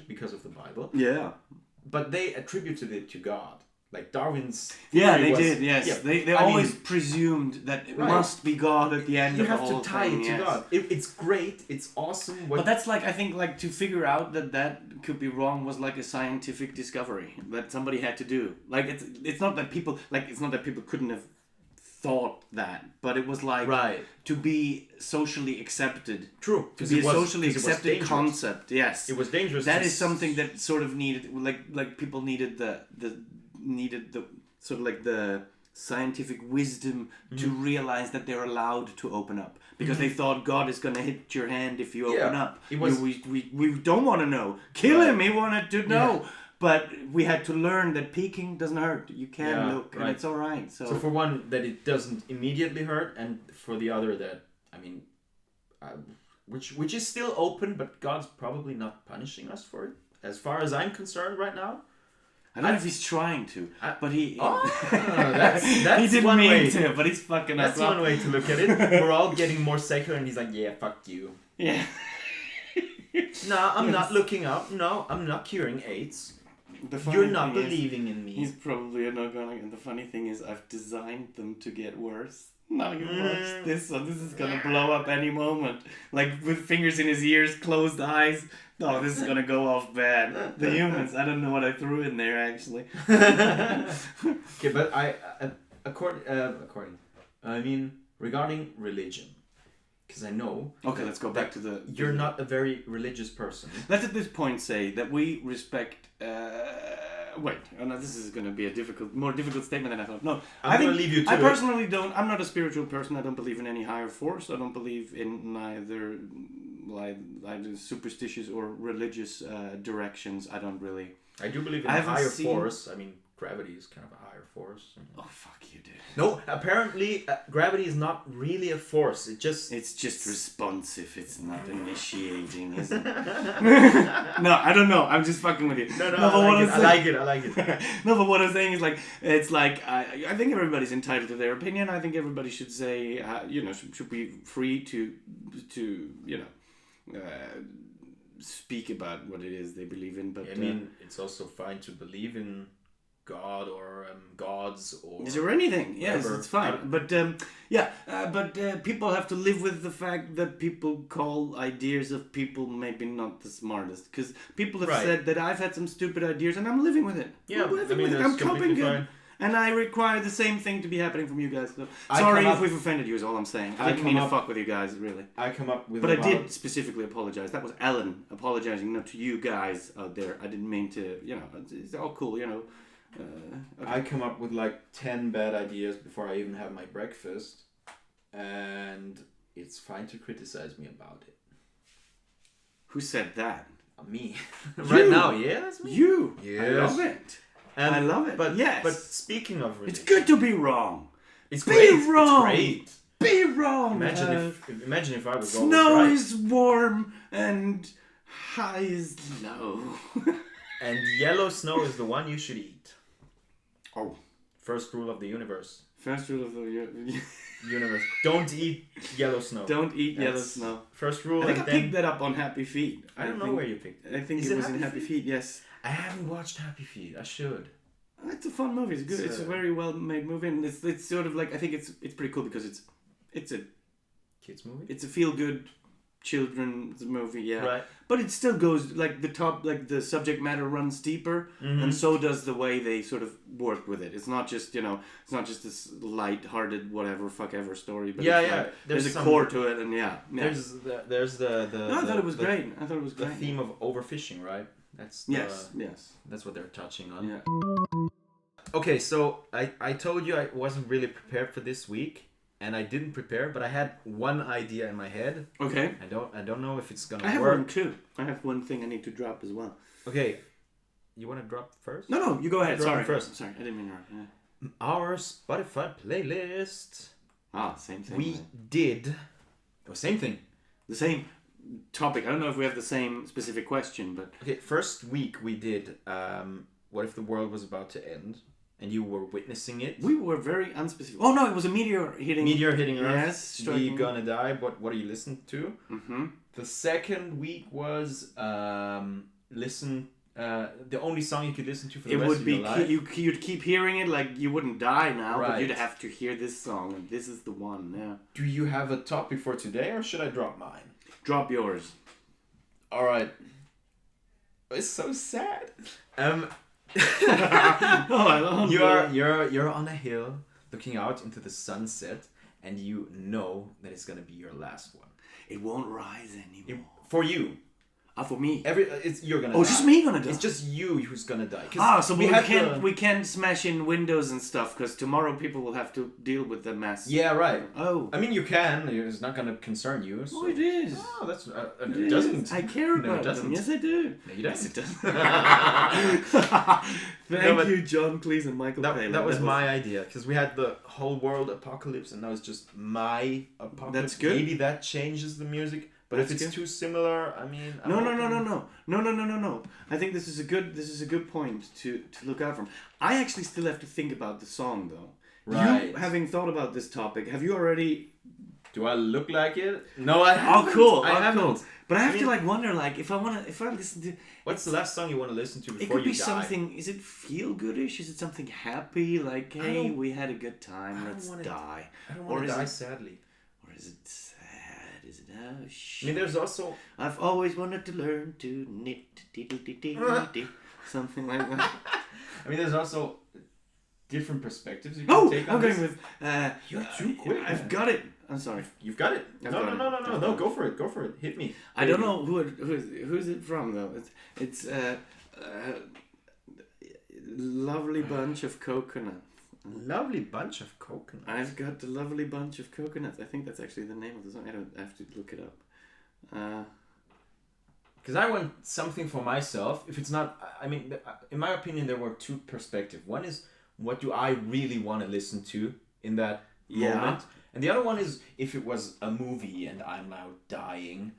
because of the Bible. Yeah. But they attributed it to God. like Darwin's. Yeah, they was, did. Yes, yeah, they always presumed that it must be God at the end of the whole thing. You have to tie it to God. It's great. It's awesome. But that's like, I think, like to figure out that could be wrong was like a scientific discovery that somebody had to do. Like it's not that people couldn't have thought that, but it was like to be socially accepted. True. To be a socially accepted concept. Yes. It was dangerous. That is something that sort of needed, like people needed the sort of like the scientific wisdom to realize that they're allowed to open up, because they thought God is gonna hit your hand if you open up. We don't want to know. Kill him. He wanted to know. But we had to learn that peeking doesn't hurt. You can look, and it's all right. So for one, that it doesn't immediately hurt, and for the other, that which is still open, but God's probably not punishing us for it, as far as I'm concerned right now. I don't know if he's trying to, but he. That's he didn't one mean way to, but he's fucking us up. That's one way to look at it. We're all getting more secular, and he's like, "Yeah, fuck you." Yeah. No, I'm not looking up. No, I'm not curing AIDS. You're not believing in me. He's probably not gonna. And the funny thing is, I've designed them to get worse. Now you watch this one. This is gonna blow up any moment. Like with fingers in his ears, closed eyes. Oh, this is gonna go off bad. The humans. I don't know what I threw in there actually. Okay, but regarding religion, because I know. Okay, let's go back to the. You're not a very religious person. Let's at this point say that we respect. This is going to be a more difficult statement than I thought. No, I'm going to leave you to I personally don't. I'm not a spiritual person. I don't believe in any higher force. I don't believe in neither superstitious or religious directions. I don't really. I do believe in a higher force. I mean, gravity is kind of a higher force. Oh, fuck you, dude. No, apparently gravity is not really a force. It's just responsive. It's not initiating, is it? No, I don't know. I'm just fucking with you. No, I like it. No, but what I'm saying is it's like I think everybody's entitled to their opinion. I think everybody should say, should be free to speak about what it is they believe in. But I mean, it's also fine to believe in God or gods or is there anything? Yes, whatever. It's fine. But people have to live with the fact that people call ideas of people maybe not the smartest, because people have said that I've had some stupid ideas and I'm living with it. Yeah, I'm coping good. And I require the same thing to be happening from you guys. So sorry if we've offended you is all I'm saying. I didn't mean to fuck with you guys, really. I come up with But I did specifically apologize. That was Ellen apologizing, not to you guys out there. I didn't mean to, it's all cool, Okay. I come up with 10 bad ideas before I even have my breakfast, and it's fine to criticize me about it. Who said that? Me. Right now, yeah, that's me. You. Yes. I love it. I love it. But yes. But speaking of religion, it's good to be wrong. It's great. Wrong. It's great. Be wrong. Imagine if I was always snow right. is warm and high is low. And yellow snow is the one you should eat. Oh. First rule of the universe. First rule of the universe. Don't eat yellow snow. Don't eat yellow snow. First rule. I think I picked that up on Happy Feet. I don't know where you picked it. I think it was in Happy Feet, yes. I haven't watched Happy Feet. I should. It's a fun movie. It's good. It's a very well made movie, and it's sort of like, I think it's pretty cool because it's a kids movie. It's a feel good children's movie, yeah. Right. But it still goes the subject matter runs deeper, and so does the way they sort of work with it. It's not just it's not just this light-hearted whatever fuck ever story. But there's a core to it, and There's the. No, I thought it was great. The theme of overfishing, right? That's yes. That's what they're touching on. Yeah. Okay, so I told you I wasn't really prepared for this week, and I didn't prepare, but I had one idea in my head. Okay. I don't know if it's gonna work. I have one too. I have one thing I need to drop as well. Okay. You want to drop first? No, you go ahead. Sorry. First. Sorry, I didn't mean to interrupt. Yeah. Our Spotify playlist. Same thing. We did. Oh, same thing. The same topic. I don't know if we have the same specific question, but okay. First week we did. What if the world was about to end, and you were witnessing it? We were very unspecific. Oh no, it was a meteor hitting. Earth. Yes, We gonna die. What do you listen to? Mm-hmm. The second week was listen the only song you could listen to for the rest of your life. You'd keep hearing it, like you wouldn't die now, Right. but you'd have to hear this song, and this is the one. Yeah. Do you have a topic for today, or should I drop mine? Drop yours. All right. It's so sad. You're on a hill, looking out into the sunset, and you know that it's gonna be your last one. It won't rise anymore. For you. For me. You're gonna die. Oh, just me gonna die. It's just you who's gonna die. So we can't smash in windows and stuff, because tomorrow people will have to deal with the mess. Yeah, right. Oh. I mean, you can. It's not gonna concern you. So. Oh, it is. Oh, that's it doesn't. I care No, about it doesn't. them. Yes, I do. No, you don't. Yes, it does. Thank you, John Cleese and Michael Palin. That was my idea, because we had the whole world apocalypse, and now it's just my apocalypse. That's good. Maybe that changes the music. But if it's too similar, I mean... No. I think this is a good point to look out from. I actually still have to think about the song, though. Right. You, having thought about this topic, have you already... Do I look like it? No, I haven't. Oh, cool. I haven't. Cool. But I have to wonder, like, if I listen to... What's the last song you want to listen to before you die? It could be something... Is it feel-goodish? Is it something happy? Like, hey, we had a good time, let's die. I don't want to die sadly. Or is it... Is it I mean, there's also... I've always wanted to learn to knit, something like that. I mean, there's also different perspectives you can take on this. Going with... You're too quick. I've got it. I'm sorry. You've got it. No, go for it. Hit me. I don't know who's it from, though. It's Lovely Bunch of Coconut. Lovely Bunch of Coconuts. I've got the Lovely Bunch of Coconuts. I think that's actually the name of the song. I have to look it up. Because I want something for myself. If it's not... I mean, in my opinion, there were two perspectives. One is, what do I really want to listen to in that moment? And the other one is, if it was a movie and I'm now dying,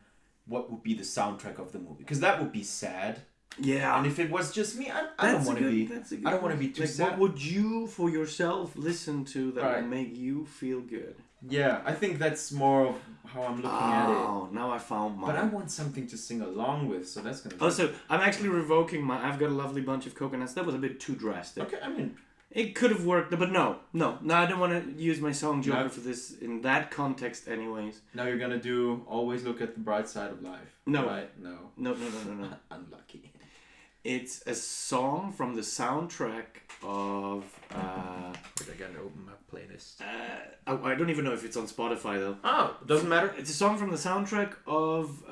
what would be the soundtrack of the movie? Because that would be sad. Yeah. And if it was just me, I don't want to be. I don't want to be too sad. What would you for yourself listen to that would make you feel good? Yeah, I think that's more of how I'm looking at it. Oh, now I found mine. But I want something to sing along with, so that's gonna. Also, I'm actually revoking my. I've got a Lovely Bunch of Coconuts. That was a bit too drastic. Okay, I mean. It could have worked, but no, I don't want to use my song Joker for this in that context, anyways. Now you're gonna do Always Look at the Bright Side of Life. No. Right? No. No. Unlucky. It's a song from the soundtrack of... I gotta open my playlist. I don't even know if it's on Spotify, though. Oh, doesn't matter. It's a song from the soundtrack of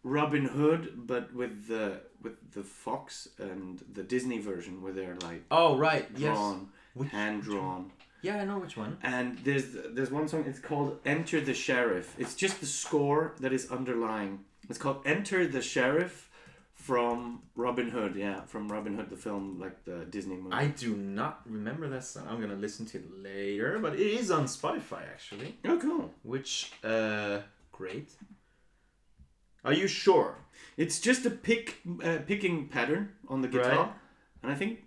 Robin Hood, but with the fox and the Disney version, where they're like... Oh, right. Drawn, hand-drawn. Yeah, I know which one. And there's one song, it's called Enter the Sheriff. It's just the score that is underlying. It's called Enter the Sheriff from Robin Hood. Yeah, from Robin Hood, the film, like the Disney movie. I do not remember that song. I'm going to listen to it later, but it is on Spotify, actually. Oh, cool. Which, great. Are you sure? It's just a picking pattern on the guitar. Right. And I think...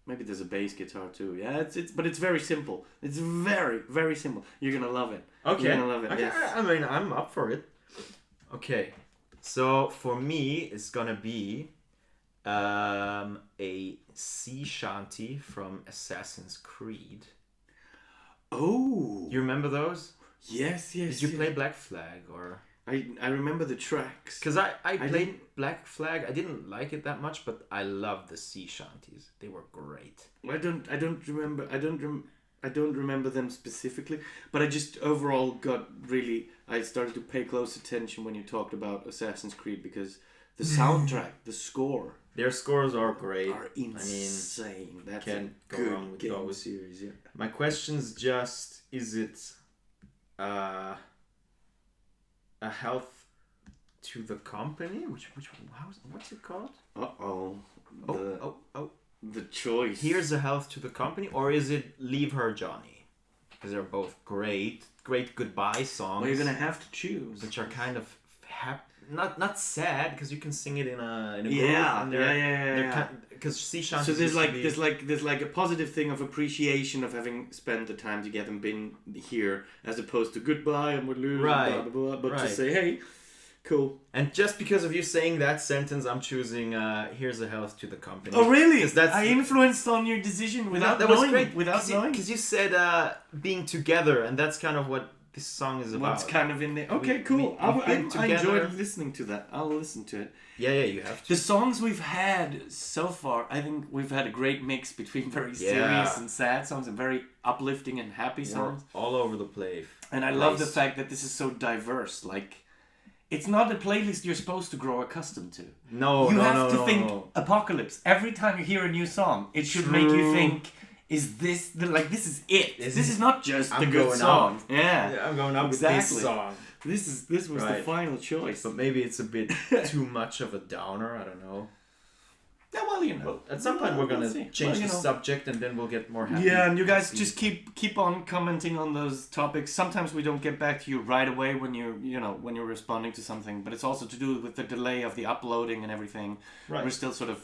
Maybe there's a bass guitar too. Yeah, but it's very simple. It's very, very simple. You're gonna love it. Okay. You're gonna love it. Okay. Yes. I mean, I'm up for it. Okay. So for me, it's gonna be a sea shanty from Assassin's Creed. Oh. You remember those? Yes. Did you play Black Flag or? I remember the tracks. Because I played Black Flag. I didn't like it that much, but I loved the sea shanties. They were great. I don't remember them specifically, but I just overall got really... I started to pay close attention when you talked about Assassin's Creed, because the soundtrack, the score... Their scores are great. Are insane. I mean, that's can't a go good wrong with game those. series, yeah. My question's just, is it a health to the company? What's it called? Uh-oh. The choice. Here's a health to the company, or is it Leave Her Johnny? Because they're both great goodbye songs. Well, you're gonna have to choose. Which are kind of not sad, because you can sing it in a group. Yeah. Because sea shanties. So there's like a positive thing of appreciation of having spent the time together and been here, as opposed to goodbye and we'll lose, right. blah blah blah. But right. to say, hey, Cool. And just because of you saying that sentence, I'm choosing "Here's a health to the company." Oh, really? 'Cause that's I influenced on your decision without that knowing. was great. Without knowing. Because you said being together, and that's kind of what this song is about. What's kind of in there? Okay, cool. I enjoyed listening to that. I'll listen to it. Yeah, you have to. The songs we've had so far, I think we've had a great mix between very serious and sad songs and very uplifting and happy songs. We're all over the place. And I love the fact that this is so diverse. Like, it's not a playlist you're supposed to grow accustomed to. You have to think Apocalypse. Every time you hear a new song, it should make you think, is this this is it? This is not just the good song. Yeah, I'm going up with this song. This was the final choice. But maybe it's a bit too much of a downer. I don't know. Yeah, well, you know. At some point we're gonna change the subject, and then we'll get more happy. Yeah, and you guys just keep on commenting on those topics. Sometimes we don't get back to you right away when when you're responding to something, but it's also to do with the delay of the uploading and everything. Right. We're still sort of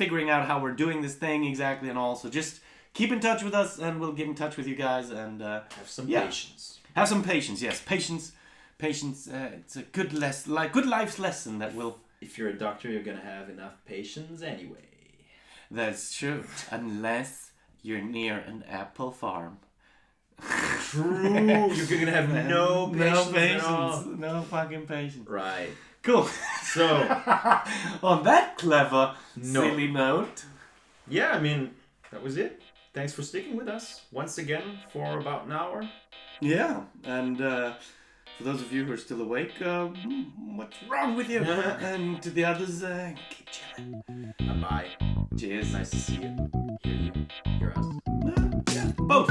figuring out how we're doing this thing exactly, and all. So just keep in touch with us, and we'll get in touch with you guys. And have some patience. Have some patience. Yes, patience. Patience. It's a good good life's lesson that will. If you're a doctor, you're gonna have enough patience anyway. That's true. Unless you're near an apple farm. True. You're gonna have no patience at all. No fucking patience. Right. Cool. So, on that clever, silly note. Yeah, I mean, that was it. Thanks for sticking with us once again for about an hour. Yeah, and for those of you who are still awake, what's wrong with you? And to the others, keep chilling. Bye. Cheers. Nice to see you. Hear you. Hear us. Yeah, both.